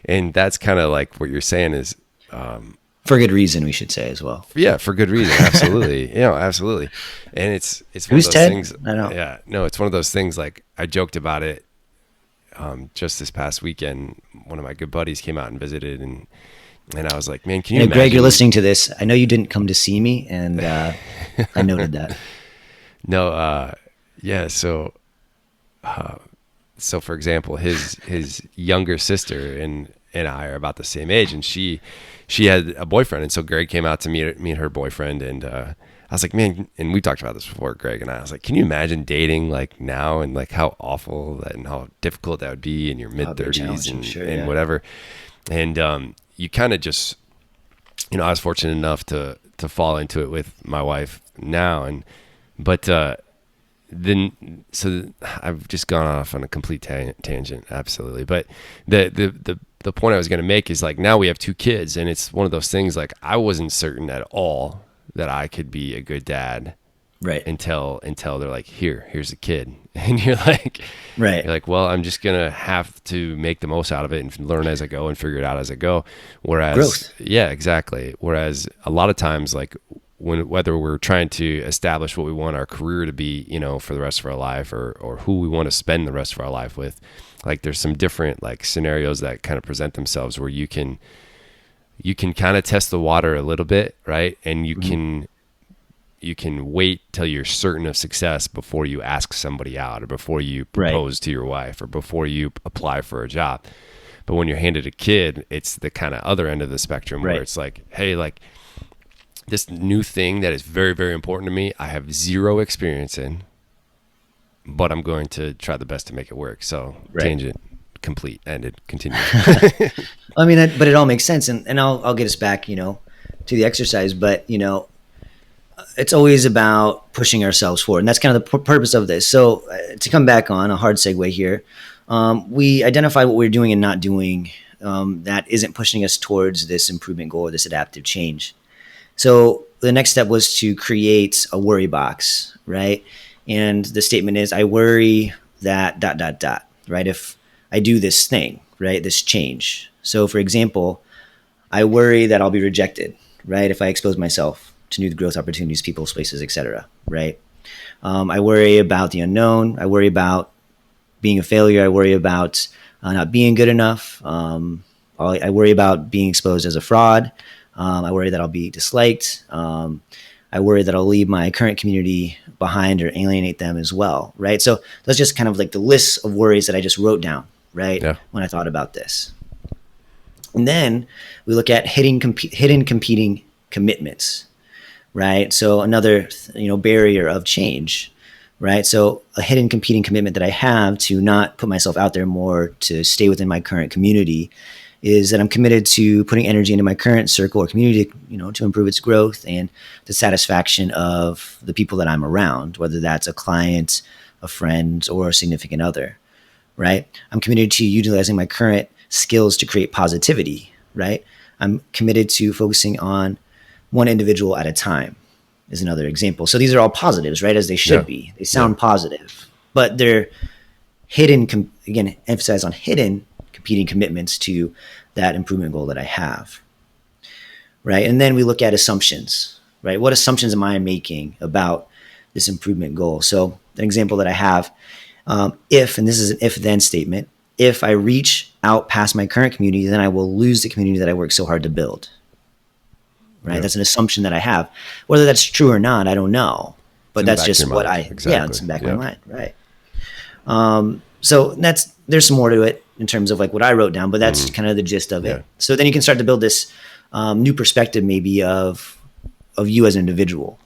Speaker 1: And that's kind of like what you're saying is,
Speaker 2: for good reason, we should say as well.
Speaker 1: Yeah, for good reason, absolutely. Absolutely. And it's one
Speaker 2: Who's
Speaker 1: of those
Speaker 2: Ted?
Speaker 1: things.
Speaker 2: I know.
Speaker 1: Yeah, no, it's one of those things. Like I joked about it just this past weekend. One of my good buddies came out and visited, and I was like, man, can you imagine?
Speaker 2: Greg, you're listening to this. I know you didn't come to see me, and I noted that.
Speaker 1: No, yeah. So for example, his younger sister and I are about the same age, and she had a boyfriend, and so Greg came out to meet her boyfriend, and I was like, man, and we talked about this before, Greg and I was like, can you imagine dating like now, and like how awful that and how difficult that would be in your mid-30s and whatever, and you kind of just, I was fortunate enough to to fall into it with my wife now. But then, so I've just gone off on a complete tangent. Absolutely. But the point I was going to make is like, now we have 2 kids, and it's one of those things, like, I wasn't certain at all that I could be a good dad.
Speaker 2: Right.
Speaker 1: Until they're like, here's a kid. And you're like, well, I'm just going to have to make the most out of it and learn as I go and figure it out as I go. Whereas,
Speaker 2: growth.
Speaker 1: Yeah, exactly. Whereas a lot of times, like, whether we're trying to establish what we want our career to be, for the rest of our life, or who we want to spend the rest of our life with, like, there's some different, like, scenarios that kind of present themselves where you can kind of test the water a little bit, right? And you can wait till you're certain of success before you ask somebody out, or before you propose to your wife, or before you apply for a job. But when you're handed a kid, it's the kind of other end of the spectrum where it's like, hey, like, this new thing that is very, very important to me, I have 0 experience in, but I'm going to try the best to make it work. So tangent complete, ended, continue.
Speaker 2: I mean, but it all makes sense. And I'll get us back, to the exercise, but, it's always about pushing ourselves forward. And that's kind of the purpose of this. So to come back on a hard segue here, we identify what we're doing and not doing that isn't pushing us towards this improvement goal or this adaptive change. So the next step was to create a worry box, right? And the statement is, I worry that ... right? If I do this thing, right? This change. So for example, I worry that I'll be rejected, right? If I expose myself to new growth opportunities, people, places, etc. Right? I worry about the unknown. I worry about being a failure. I worry about not being good enough. I worry about being exposed as a fraud. I worry that I'll be disliked. I worry that I'll leave my current community behind or alienate them as well. Right? So that's just kind of like the list of worries that I just wrote down, right? Yeah. When I thought about this. And then we look at hidden competing commitments. Right. So another, barrier of change. Right. So a hidden competing commitment that I have to not put myself out there more, to stay within my current community, is that I'm committed to putting energy into my current circle or community, to improve its growth and the satisfaction of the people that I'm around, whether that's a client, a friend, or a significant other. Right. I'm committed to utilizing my current skills to create positivity. Right. I'm committed to focusing on one individual at a time is another example. So these are all positives, right? As they should be. They sound positive, but they're hidden, again, emphasize on hidden competing commitments to that improvement goal that I have, right? And then we look at assumptions, right? What assumptions am I making about this improvement goal? So an example that I have, if, and this is an if-then statement, if I reach out past my current community, then I will lose the community that I worked so hard to build. Right. That's an assumption that I have. Whether that's true or not, I don't know. But that's just what it's in the back of my mind. Right. So there's some more to it in terms of like what I wrote down, but that's kind of the gist of it. So then you can start to build this new perspective maybe of you as an individual,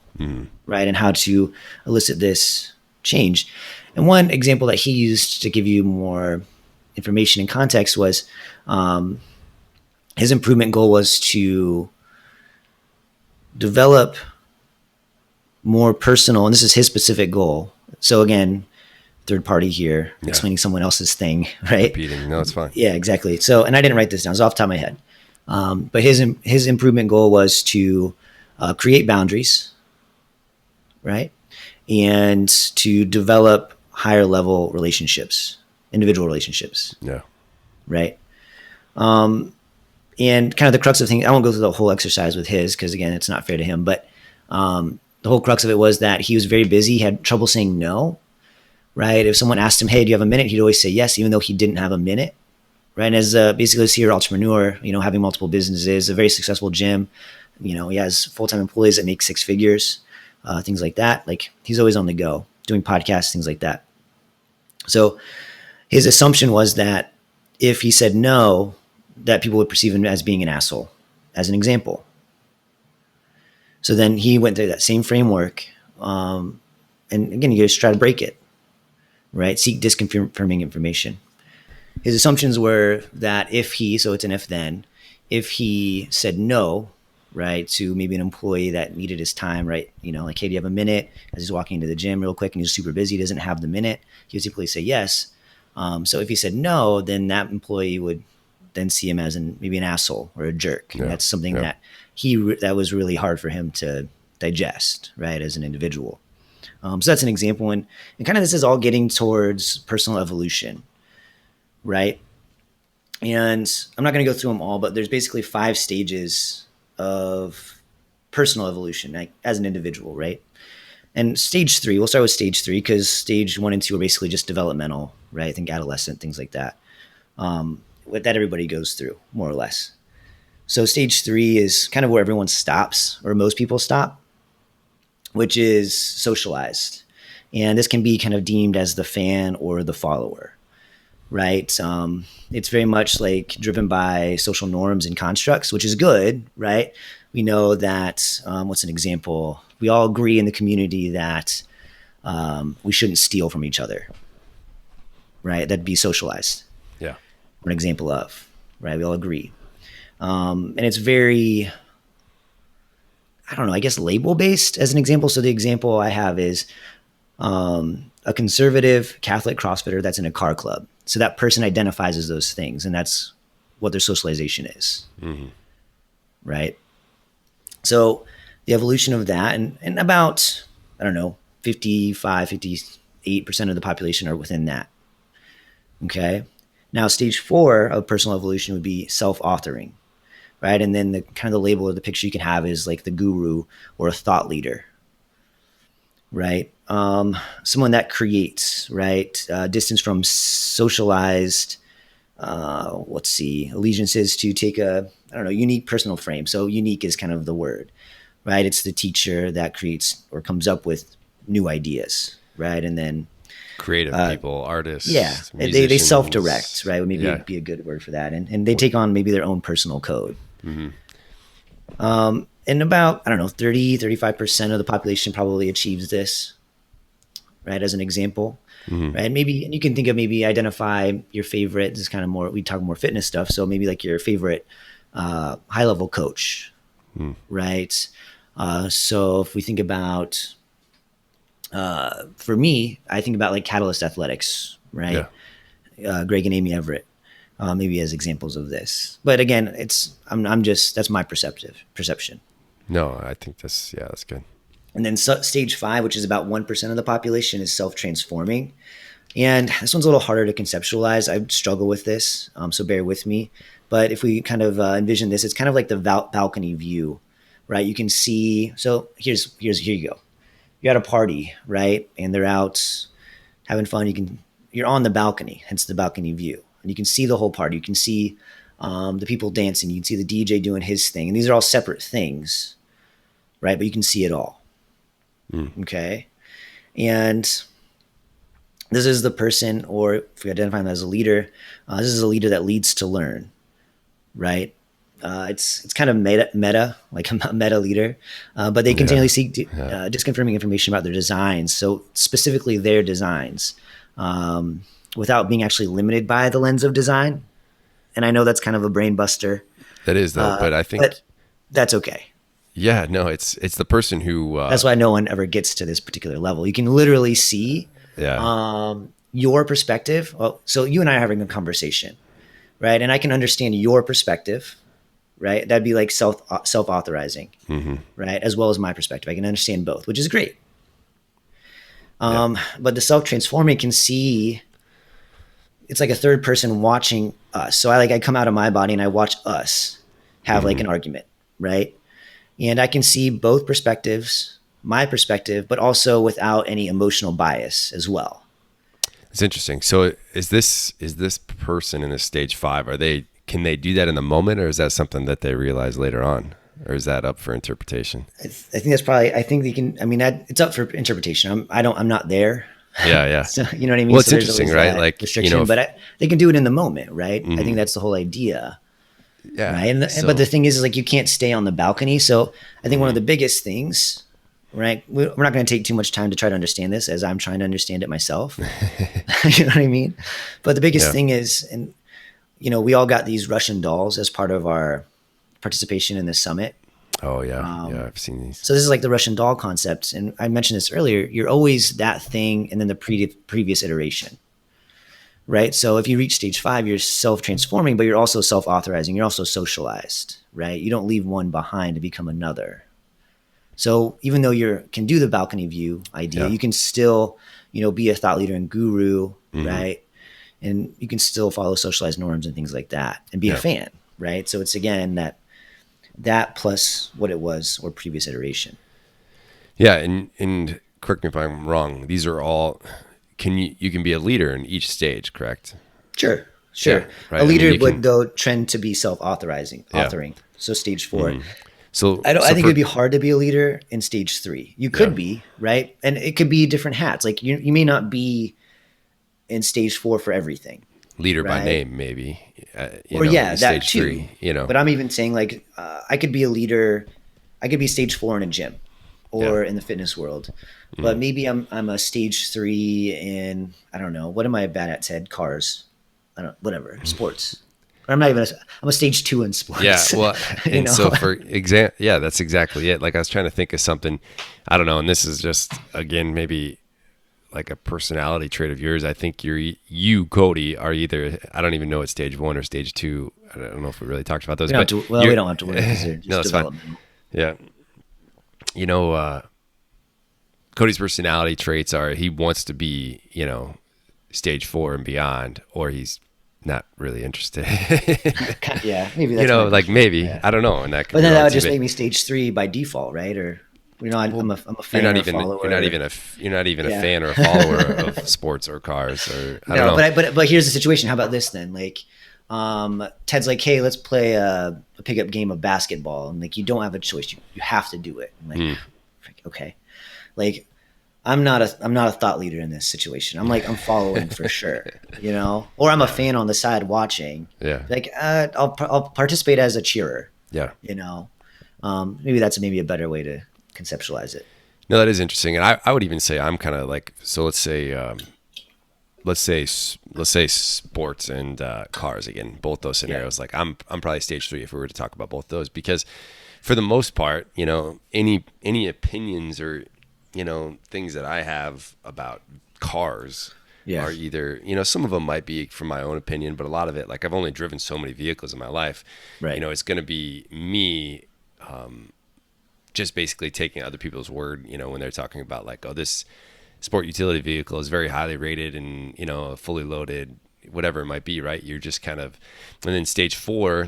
Speaker 2: right? And how to elicit this change. And one example that he used to give you more information and context was his improvement goal was to develop more personal, and this is his specific goal. So again, third party here, explaining someone else's thing, right?
Speaker 1: Repeating, no, it's fine.
Speaker 2: Yeah, exactly. So, and I didn't write this down, it's off the top of my head. But his improvement goal was to create boundaries, right? And to develop higher level relationships, individual relationships.
Speaker 1: Yeah.
Speaker 2: Right. And kind of the crux of things, I won't go through the whole exercise with his, because again, it's not fair to him, but the whole crux of it was that he was very busy. He had trouble saying no, right? If someone asked him, hey, do you have a minute? He'd always say yes, even though he didn't have a minute, right? And as basically a serial entrepreneur, having multiple businesses, a very successful gym, he has full-time employees that make 6 figures, things like that. Like, he's always on the go, doing podcasts, things like that. So his assumption was that if he said no, that people would perceive him as being an asshole, as an example. So then he went through that same framework. And again, you just try to break it, right? Seek disconfirming information. His assumptions were that so it's an if then, if he said no, right, to maybe an employee that needed his time, right? You know, like, hey, do you have a minute? As he's walking into the gym real quick and he's super busy, doesn't have the minute, he would typically say yes. So if he said no, then that employee would then see him as maybe an asshole or a jerk. And that's something that that was really hard for him to digest, right, as an individual. So that's an example. And kind of this is all getting towards personal evolution, right? And I'm not going to go through them all, but there's basically 5 stages of personal evolution, like, as an individual, right? And stage 3, we'll start with stage 3 because stage 1 and 2 are basically just developmental, right? I think adolescent, things like that. That everybody goes through, more or less. So stage 3 is kind of where everyone stops, or most people stop, which is socialized. And this can be kind of deemed as the fan or the follower, right? It's very much like driven by social norms and constructs, which is good, right? We know that, what's an example? We all agree in the community that we shouldn't steal from each other, right? That'd be socialized.
Speaker 1: Yeah.
Speaker 2: An example of, right? We all agree. And it's very, I don't know, I guess label based as an example. So the example I have is a conservative Catholic CrossFitter that's in a car club. So that person identifies as those things, and that's what their socialization is. Mm-hmm. Right? So the evolution of that, and about, I don't know, 55, 58% of the population are within that. Okay? Now, stage 4 of personal evolution would be self-authoring, right? And then the kind of the label or the picture you can have is like the guru or a thought leader, right? Someone that creates, right? Distance from socialized, allegiances to take a, I don't know, unique personal frame. So unique is kind of the word, right? It's the teacher that creates or comes up with new ideas, right? And then
Speaker 1: creative people, artists.
Speaker 2: Yeah, they self-direct, right? Maybe it'd be a good word for that. And they take on maybe their own personal code. Mm-hmm. And about, I don't know, 35% of the population probably achieves this, right? As an example, right? Maybe, and you can think of maybe identify your favorite, this is kind of more, we talk more fitness stuff. So maybe like your favorite high-level coach, right? So if we think about, for me, I think about like Catalyst Athletics, right? Yeah. Greg and Amy Everett, maybe as examples of this. But again, I'm just, that's my perception.
Speaker 1: No, I think that's good.
Speaker 2: And then stage 5, which is about 1% of the population, is self-transforming. And this one's a little harder to conceptualize. I struggle with this, so bear with me. But if we kind of envision this, it's kind of like the balcony view, right? You can see, so here you go. You're at a party, right? And they're out having fun. You're on the balcony, hence the balcony view. And you can see the whole party. You can see the people dancing. You can see the DJ doing his thing. And these are all separate things, right? But you can see it all. Okay. And this is the person, or if we identify them as a leader, this is a leader that leads to learn, right? It's kind of meta, like a meta leader, but they continually seek disconfirming information about their designs. So specifically their designs, without being actually limited by the lens of design. And I know that's kind of a brain buster.
Speaker 1: That is though, but I think
Speaker 2: that's okay.
Speaker 1: Yeah, no, it's the person who.
Speaker 2: That's why no one ever gets to this particular level. You can literally see your perspective. Well, so you and I are having a conversation, right? And I can understand your perspective, right? That'd be like self-authorizing, right? As well as my perspective. I can understand both, which is great. But the self-transforming can see, it's like a third person watching us. So I come out of my body and I watch us have like an argument, right? And I can see both perspectives, my perspective, but also without any emotional bias as well.
Speaker 1: It's interesting. So is this person in a stage 5, can they do that in the moment, or is that something that they realize later on? Or is that up for interpretation? I
Speaker 2: think that's probably, I think they can, it's up for interpretation. I'm not there.
Speaker 1: Yeah.
Speaker 2: So, you know what I mean?
Speaker 1: Well, it's interesting, right? Like,
Speaker 2: restriction, but they can do it in the moment, right? I think that's the whole idea.
Speaker 1: Yeah.
Speaker 2: Right. But the thing is like, you can't stay on the balcony. So I think one of the biggest things, right? We're not going to take too much time to try to understand this, as I'm trying to understand it myself. You know what I mean? But the biggest thing is, and we all got these Russian dolls as part of our participation in the summit.
Speaker 1: Oh yeah, yeah, I've seen these.
Speaker 2: So this is like the Russian doll concept, and I mentioned this earlier. You're always that thing, and then the previous iteration, right? So if you reach stage 5, you're self-transforming, but you're also self-authorizing. You're also socialized, right? You don't leave one behind to become another. So even though you can do the balcony view idea, you can still, be a thought leader and guru, right? And you can still follow socialized norms and things like that, and be a fan, right? So it's again that plus what it was or previous iteration.
Speaker 1: Yeah, and correct me if I'm wrong. These are all. You can be a leader in each stage, correct?
Speaker 2: Sure.
Speaker 1: Yeah, right.
Speaker 2: A leader would though trend to be authoring. So stage 4.
Speaker 1: So
Speaker 2: I think it would be hard to be a leader in stage 3. You could be, right? And it could be different hats. Like you may not be in stage 4 for everything.
Speaker 1: Leader by name, maybe.
Speaker 2: That
Speaker 1: stage
Speaker 2: too.
Speaker 1: 3.
Speaker 2: But I'm even saying like I could be a leader. I could be stage 4 in a gym or in the fitness world. But maybe I'm a stage 3 in, I don't know, what am I bad at, Ted? Cars. Whatever, sports. I'm not even. I'm a stage 2 in sports.
Speaker 1: Yeah, well, and so for that's exactly it. Like I was trying to think of something, I don't know, and this is just again maybe like a personality trait of yours. I think you Cody are either, I don't even know what stage 1 or stage 2. I don't know if we really talked about those.
Speaker 2: We don't have to worry because they're just developmental.
Speaker 1: Yeah, Cody's personality traits are he wants to be stage 4 and beyond, or he's not really interested.
Speaker 2: Maybe that's
Speaker 1: maybe. Yeah. I don't know. And
Speaker 2: but then that would just make me stage 3 by default, right? Or I'm a fan. You're not even a
Speaker 1: fan or a follower of sports or cars, or I don't know.
Speaker 2: But here's the situation. How about this then? Like, Ted's like, hey, let's play a pickup game of basketball, and like you don't have a choice. You have to do it. I'm like, okay, like. I'm not a thought leader in this situation. I'm following for sure, or I'm a fan on the side watching.
Speaker 1: Yeah.
Speaker 2: Like, I'll participate as a cheerer.
Speaker 1: Yeah.
Speaker 2: Maybe that's a better way to conceptualize it.
Speaker 1: No, that is interesting. And I would even say I'm kind of like, so let's say sports and cars again, both those scenarios. Like I'm probably stage 3 if we were to talk about both those, because for the most part, any opinions or, things that I have about cars are either, some of them might be from my own opinion, but a lot of it, like I've only driven so many vehicles in my life,
Speaker 2: right.
Speaker 1: It's going to be me just basically taking other people's word, when they're talking about like, oh, this sport utility vehicle is very highly rated and, fully loaded, whatever it might be, right? You're just kind of, and then stage 4,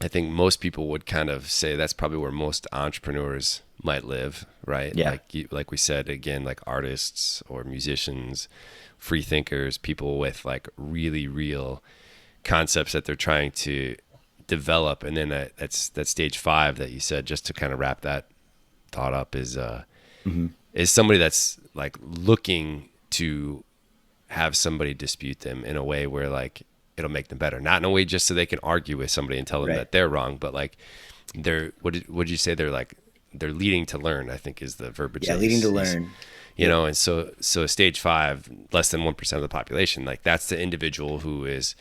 Speaker 1: I think most people would kind of say that's probably where most entrepreneurs might live, right?
Speaker 2: Yeah.
Speaker 1: Like we said, again, like artists or musicians, free thinkers, people with like really real concepts that they're trying to develop. And then that's stage 5 that you said, just to kind of wrap that thought up, is somebody that's like looking to have somebody dispute them in a way where like it'll make them better, not in a way just so they can argue with somebody and tell them that they're wrong, but like would you say they're leading to learn, I think is the verbiage.
Speaker 2: Yeah, leading to learn.
Speaker 1: And so stage 5, less than 1% of the population, like that's the individual who is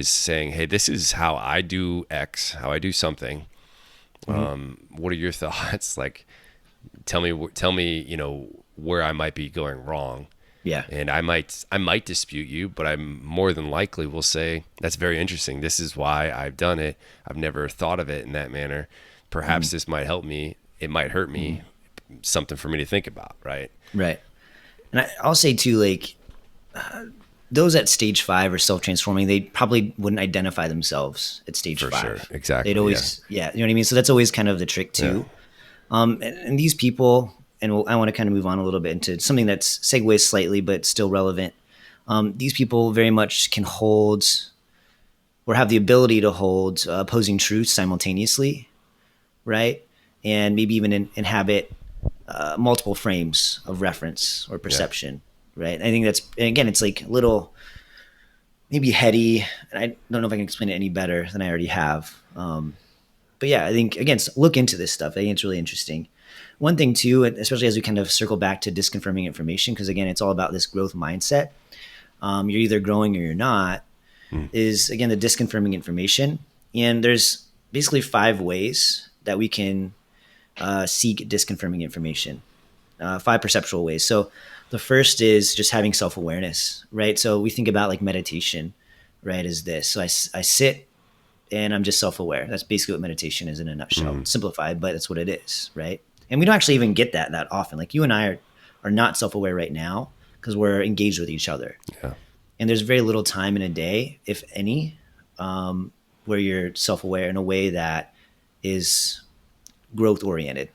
Speaker 1: saying, hey, this is how I do X, how I do something. What are your thoughts? Like, tell me, where I might be going wrong.
Speaker 2: Yeah.
Speaker 1: And I might dispute you, but I'm more than likely will say, that's very interesting. This is why I've done it. I've never thought of it in that manner. Perhaps this might help me. It might hurt me. Something for me to think about. Right.
Speaker 2: Right. And I'll say too, like, those at stage 5 are self-transforming. They probably wouldn't identify themselves at stage 5.
Speaker 1: Sure. Exactly.
Speaker 2: They'd always, you know what I mean? So that's always kind of the trick too. Yeah. And these people, and I want to kind of move on a little bit into something that's segues slightly, but still relevant. These people very much can hold or have the ability to hold opposing truths simultaneously, right? And maybe even inhabit multiple frames of reference or perception, right? I think that's, and again, it's like a little maybe heady, and I don't know if I can explain it any better than I already have. But yeah, I think, again, look into this stuff. I think it's really interesting. One thing too, especially as we kind of circle back to disconfirming information, because again, it's all about this growth mindset. You're either growing or you're not, is again, the disconfirming information. And there's basically 5 ways that we can seek disconfirming information. 5 perceptual ways. So the first is just having self-awareness, right? So we think about like meditation, right, is this. So I sit and I'm just self-aware. That's basically what meditation is in a nutshell. Simplified, but that's what it is, right? And we don't actually even get that often. Like you and I are not self-aware right now because we're engaged with each other.
Speaker 1: Yeah.
Speaker 2: And there's very little time in a day, if any, where you're self-aware in a way that is growth-oriented,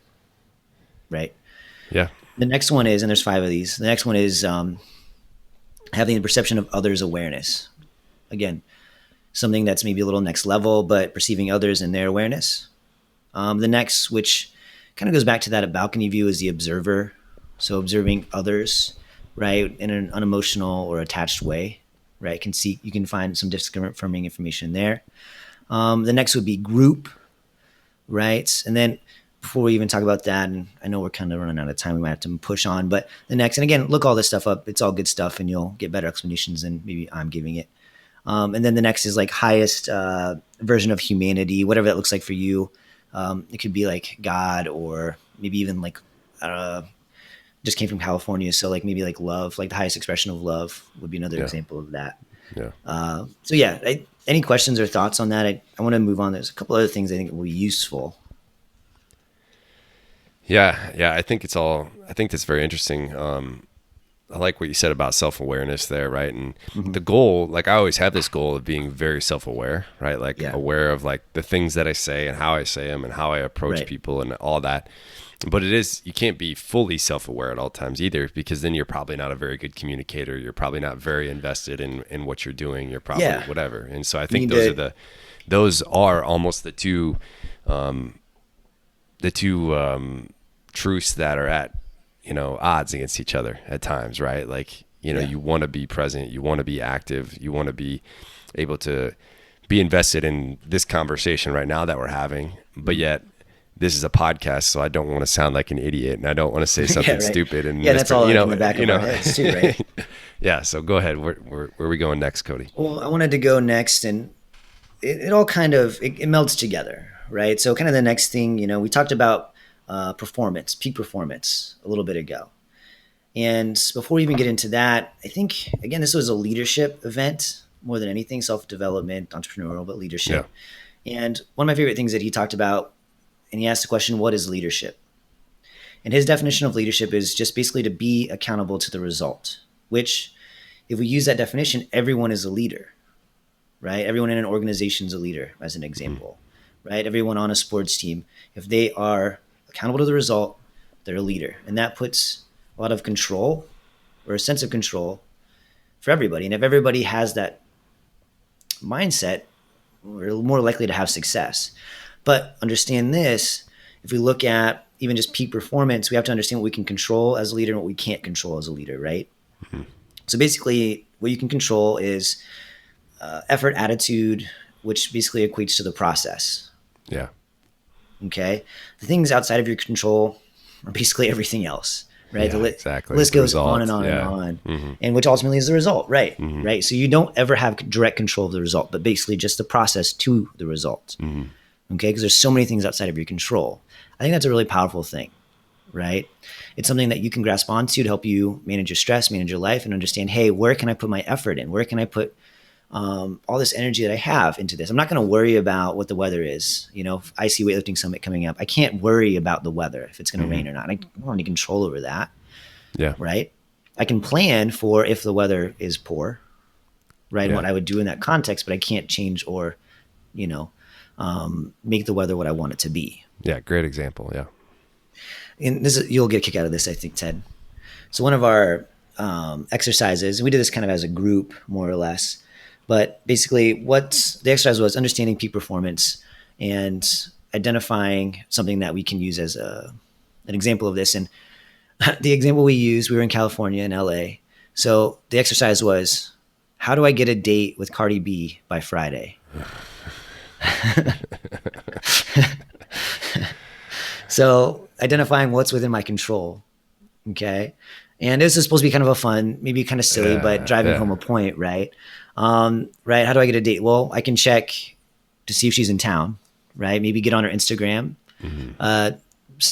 Speaker 2: right?
Speaker 1: Yeah.
Speaker 2: The next one is, and there's 5 of these, the next one is having the perception of others' awareness. Again, something that's maybe a little next level, but perceiving others and their awareness. The next, which kind of goes back to that balcony view, is the observer. So observing others, right, in an unemotional or attached way, right? You can find some disconfirming information there. The next would be group, right? And then before we even talk about that, and I know we're kind of running out of time, we might have to push on, but the next, and again, look all this stuff up. It's all good stuff and you'll get better explanations than maybe I'm giving it. And then the next is like highest version of humanity, whatever that looks like for you. It could be like God, or maybe even like, just came from California. So like maybe like love, like the highest expression of love would be another example of that.
Speaker 1: Yeah.
Speaker 2: So yeah, any questions or thoughts on that? I want to move on. There's a couple other things I think will be useful.
Speaker 1: Yeah. I think that's very interesting. I like what you said about self-awareness there, right? And the goal, like I always have this goal of being very self-aware, right? Like aware of like the things that I say and how I say them and how I approach people and all that. But you can't be fully self-aware at all times either, because then you're probably not a very good communicator. You're probably not very invested in what you're doing. You're probably whatever. And so I think those are almost the two truths that are at, odds against each other at times, right? Like, you want to be present, you want to be active, you want to be able to be invested in this conversation right now that we're having, but yet this is a podcast, so I don't want to sound like an idiot and I don't want to say something stupid. And
Speaker 2: that's all in the back of our heads too, right?
Speaker 1: Yeah. So go ahead. Where are we going next, Cody?
Speaker 2: Well, I wanted to go next, and it all kind of, it melds together, right? So kind of the next thing, we talked about performance, peak performance a little bit ago. And before we even get into that, I think, again, this was a leadership event more than anything, self-development, entrepreneurial, but leadership. Yeah. And one of my favorite things that he talked about, and he asked the question, what is leadership? And his definition of leadership is just basically to be accountable to the result, which if we use that definition, everyone is a leader, right? Everyone in an organization is a leader, as an example, right? Everyone on a sports team, if they are accountable to the result, they're a leader. And that puts a lot of control, or a sense of control, for everybody. And if everybody has that mindset, we're more likely to have success. But understand this, if we look at even just peak performance, we have to understand what we can control as a leader and what we can't control as a leader, right? So basically what you can control is effort, attitude, which basically equates to the process.
Speaker 1: Yeah.
Speaker 2: Okay. The things outside of your control are basically everything else, right?
Speaker 1: Yeah, exactly.
Speaker 2: The list goes on and on and on, and which ultimately is the result, right? Right. So you don't ever have direct control of the result, but basically just the process to the result. Okay. Because there's so many things outside of your control. I think that's a really powerful thing, right? It's something that you can grasp onto to help you manage your stress, manage your life, and understand, hey, where can I put my effort in? Where can I put all this energy that I have into this? I'm not going to worry about what the weather is. If I see weightlifting summit coming up, I can't worry about the weather, if it's going to rain or not. I don't have any control over that. Yeah. Right. I can plan for if the weather is poor, right? And what I would do in that context, but I can't change or, make the weather what I want it to be.
Speaker 1: Yeah. Great example. Yeah.
Speaker 2: And you'll get a kick out of this, I think, Ted. So one of our exercises, and we did this kind of as a group, more or less, but basically what the exercise was, understanding peak performance and identifying something that we can use as an example of this. And the example we used, we were in California, in LA. So the exercise was, how do I get a date with Cardi B by Friday? So identifying what's within my control. Okay. And this is supposed to be kind of a fun, maybe kind of silly, but driving home a point, right? Right. How do I get a date? Well, I can check to see if she's in town, right? Maybe get on her Instagram,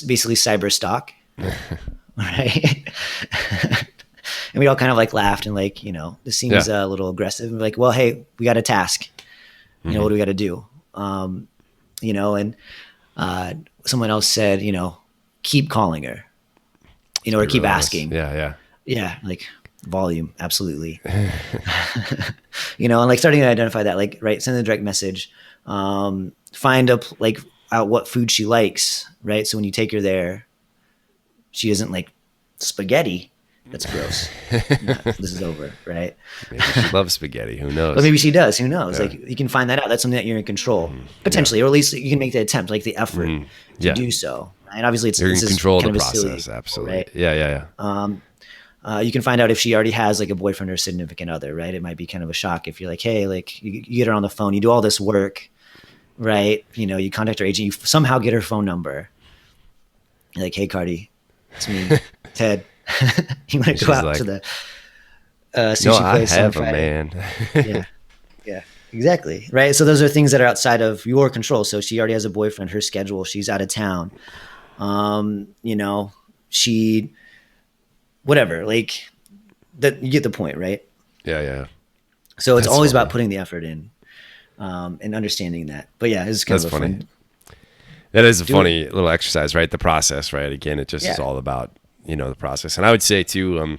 Speaker 2: basically cyber stalk, right? And we all kind of like laughed and like, this seems a little aggressive. And we're like, well, hey, we got a task. What do we got to do? And someone else said, keep calling her, or keep asking. Yeah. Like volume. Absolutely. And like starting to identify that, like, right. Send a direct message, find out what food she likes. Right. So when you take her there, she isn't like spaghetti. That's gross. No, this is over, right?
Speaker 1: Maybe she loves spaghetti. Who knows?
Speaker 2: But maybe she does. Who knows? Yeah. Like you can find that out. That's something that you're in control, potentially, or at least you can make the attempt, like the effort to do so. And obviously,
Speaker 1: you're in control of the process.
Speaker 2: Silly,
Speaker 1: absolutely.
Speaker 2: Right?
Speaker 1: Yeah.
Speaker 2: You can find out if she already has like a boyfriend or significant other, right? It might be kind of a shock if you're like, hey, like you get her on the phone, you do all this work, right? You contact her agent, you somehow get her phone number. You're like, hey, Cardi, it's me, Ted. You want to go out to the sushi place?
Speaker 1: I have a man.
Speaker 2: Yeah, exactly. Right. So those are things that are outside of your control. So she already has a boyfriend, her schedule, she's out of town. She, whatever, like that, you get the point, right?
Speaker 1: Yeah.
Speaker 2: So it's always about putting the effort in, and understanding that. But yeah, it's kind of
Speaker 1: funny. That is a funny little exercise, right? The process, right? Again, it just is all about, the process. And I would say too,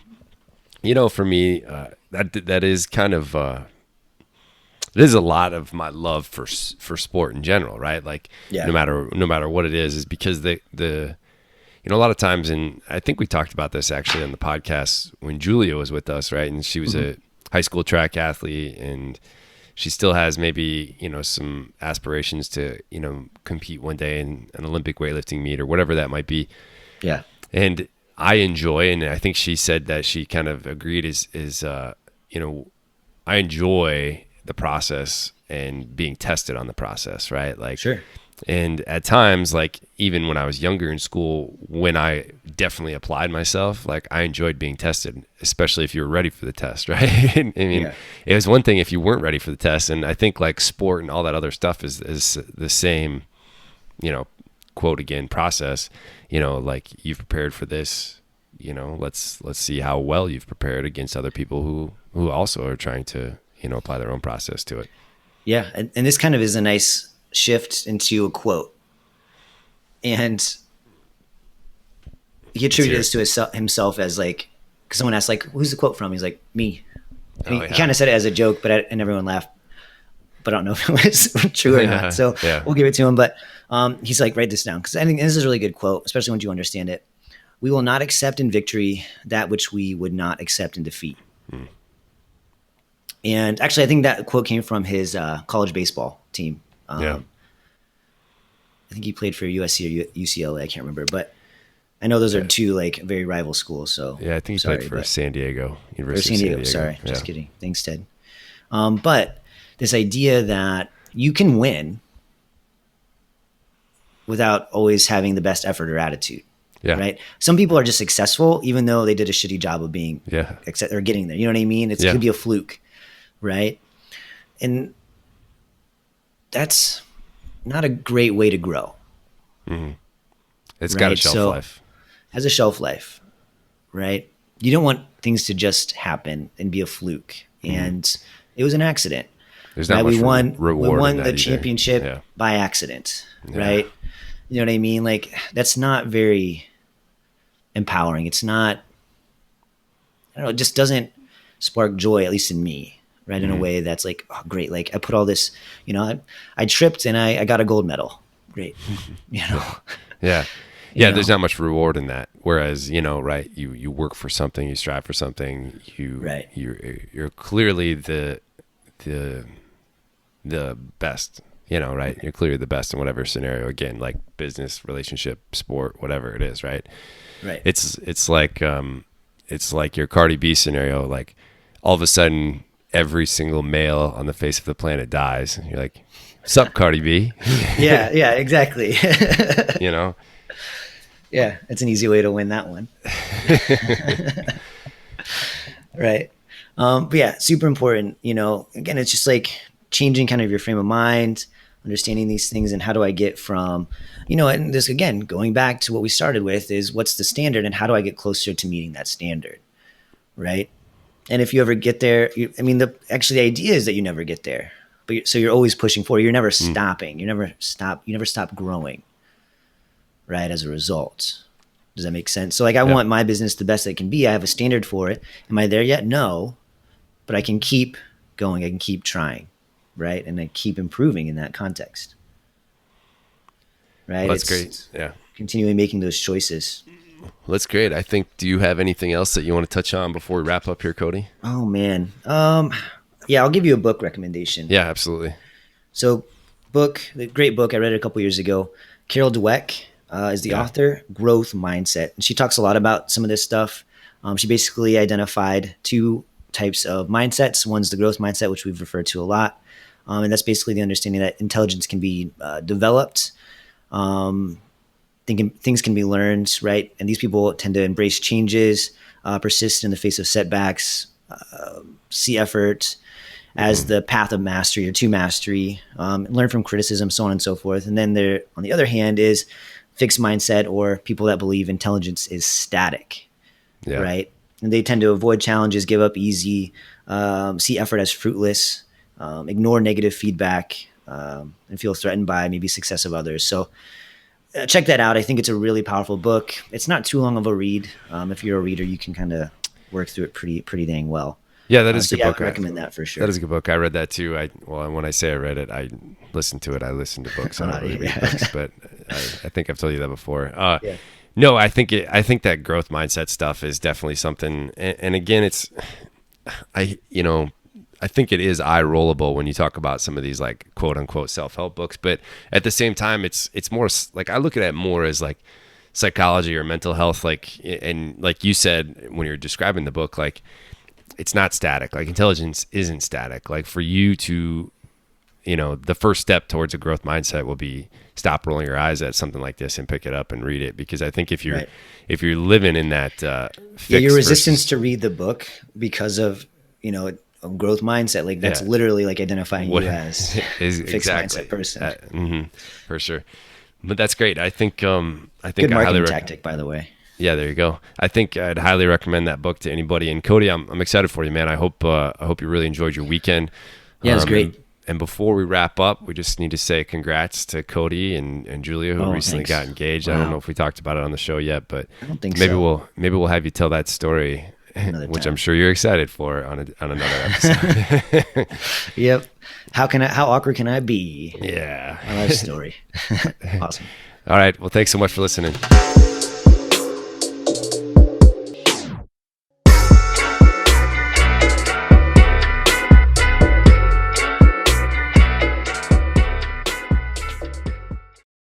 Speaker 1: for me, that is kind of, it is a lot of my love for sport in general, right? Like no matter what it is because a lot of times, and I think we talked about this actually on the podcast when Julia was with us, right? And she was a high school track athlete, and she still has maybe, some aspirations to, compete one day in an Olympic weightlifting meet or whatever that might be.
Speaker 2: Yeah.
Speaker 1: And I enjoy, and I think she said that she kind of agreed is I enjoy the process and being tested on the process, right? Like,
Speaker 2: sure.
Speaker 1: And at times, like even when I was younger in school, when I definitely applied myself, like I enjoyed being tested, especially if you were ready for the test, right? I mean, It was one thing if you weren't ready for the test, and I think like sport and all that other stuff is the same, quote again, process. Like you've prepared for this, let's see how well you've prepared against other people who also are trying to, apply their own process to it.
Speaker 2: Yeah. And this kind of is a nice shift into a quote. And he attributed this to himself as like, because someone asked like, who's the quote from? He's like, me. I mean, he kind of said it as a joke, and everyone laughed. But I don't know if it was true or not. So we'll give it to him. But he's like, write this down. Because I think this is a really good quote, especially once you understand it. We will not accept in victory that which we would not accept in defeat. And actually, I think that quote came from his college baseball team. I think he played for USC or UCLA. I can't remember. But I know those are two like very rival schools. So
Speaker 1: yeah, I think he played for San Diego.
Speaker 2: University of San Diego. Sorry, just kidding. Thanks, Ted. But this idea that you can win without always having the best effort or attitude. Yeah. Right. Some people are just successful, even though they did a shitty job of being, or getting there. You know what I mean? It could be a fluke. Right. And that's not a great way to grow.
Speaker 1: Mm-hmm. It's got a shelf life.
Speaker 2: Has a shelf life. Right. You don't want things to just happen and be a fluke. And it was an accident.
Speaker 1: There's not much reward.
Speaker 2: We won the championship by accident, right? You know what I mean? Like that's not very empowering. It's not. I don't know. It just doesn't spark joy, at least in me, right? In a way that's like, oh, great. Like I put all this. I tripped and I got a gold medal. Great.
Speaker 1: Yeah. There's not much reward in that. Whereas, right, you work for something, you strive for something, you're clearly the best, right? You're clearly the best in whatever scenario. Again, like business, relationship, sport, whatever it is, right?
Speaker 2: Right.
Speaker 1: It's like your Cardi B scenario. Like all of a sudden, every single male on the face of the planet dies. And you're like, "Sup, Cardi B?"
Speaker 2: Yeah, exactly.
Speaker 1: Yeah,
Speaker 2: it's an easy way to win that one. Right. But yeah, super important. Again, it's just like changing kind of your frame of mind, understanding these things, and how do I get from, and this again, going back to what we started with, is what's the standard and how do I get closer to meeting that standard, right? And if you ever get there, the idea is that you never get there, but so you're always pushing forward. You're never stopping. You never stop growing, right? As a result. Does that make sense? So I want my business the best it can be. I have a standard for it. Am I there yet? No, but I can keep going. I can keep trying, right? And I keep improving in that context, right?
Speaker 1: Well, that's great. Yeah.
Speaker 2: Continually making those choices.
Speaker 1: Well, that's great. I think, do you have anything else that you want to touch on before we wrap up here, Cody?
Speaker 2: Oh man. Yeah, I'll give you a book recommendation.
Speaker 1: Yeah, absolutely.
Speaker 2: So the great book. I read it a couple years ago. Carol Dweck is the author, Growth Mindset. And she talks a lot about some of this stuff. She basically identified two types of mindsets. One's the growth mindset, which we've referred to a lot. And that's basically the understanding that intelligence can be developed. Things can be learned, right? And these people tend to embrace changes, persist in the face of setbacks, see effort as the path of mastery or to mastery, learn from criticism, so on and so forth. And then there, on the other hand, is fixed mindset, or people that believe intelligence is static, right? And they tend to avoid challenges, give up easy, see effort as fruitless, ignore negative feedback, and feel threatened by maybe success of others. So check that out. I think it's a really powerful book. It's not too long of a read. If you're a reader, you can kind of work through it pretty dang well.
Speaker 1: Yeah, that is a good book.
Speaker 2: I recommend that for sure.
Speaker 1: That is a good book. I read that too. When I say I read it, I listened to it. I listen to books. I don't really read books, but I think I've told you that before. No, I think that growth mindset stuff is definitely something. And again, I think it is eye rollable when you talk about some of these like quote unquote self-help books, but at the same time, it's more like, I look at it more as like psychology or mental health. And like you said, when you're describing the book, like, it's not static. Like, intelligence isn't static. Like, for you to, the first step towards a growth mindset will be stop rolling your eyes at something like this and pick it up and read it. Because I think if you're living in that
Speaker 2: your resistance to read the book because of a growth mindset, like that's literally like identifying you as a fixed mindset person.
Speaker 1: For sure. But that's great. I think
Speaker 2: good marketing tactic, by the way.
Speaker 1: Yeah, there you go. I think I'd highly recommend that book to anybody. And Cody, I'm excited for you, man. I hope you really enjoyed your weekend.
Speaker 2: Yeah, it was great.
Speaker 1: And before we wrap up, we just need to say congrats to Cody and Julia, who recently got engaged. Wow. I don't know if we talked about it on the show yet, but
Speaker 2: I don't think
Speaker 1: maybe we'll have you tell that story, which I'm sure you're excited for on another episode.
Speaker 2: Yep. How awkward can I be?
Speaker 1: Yeah.
Speaker 2: I love the story. Awesome.
Speaker 1: All right. Well, thanks so much for listening.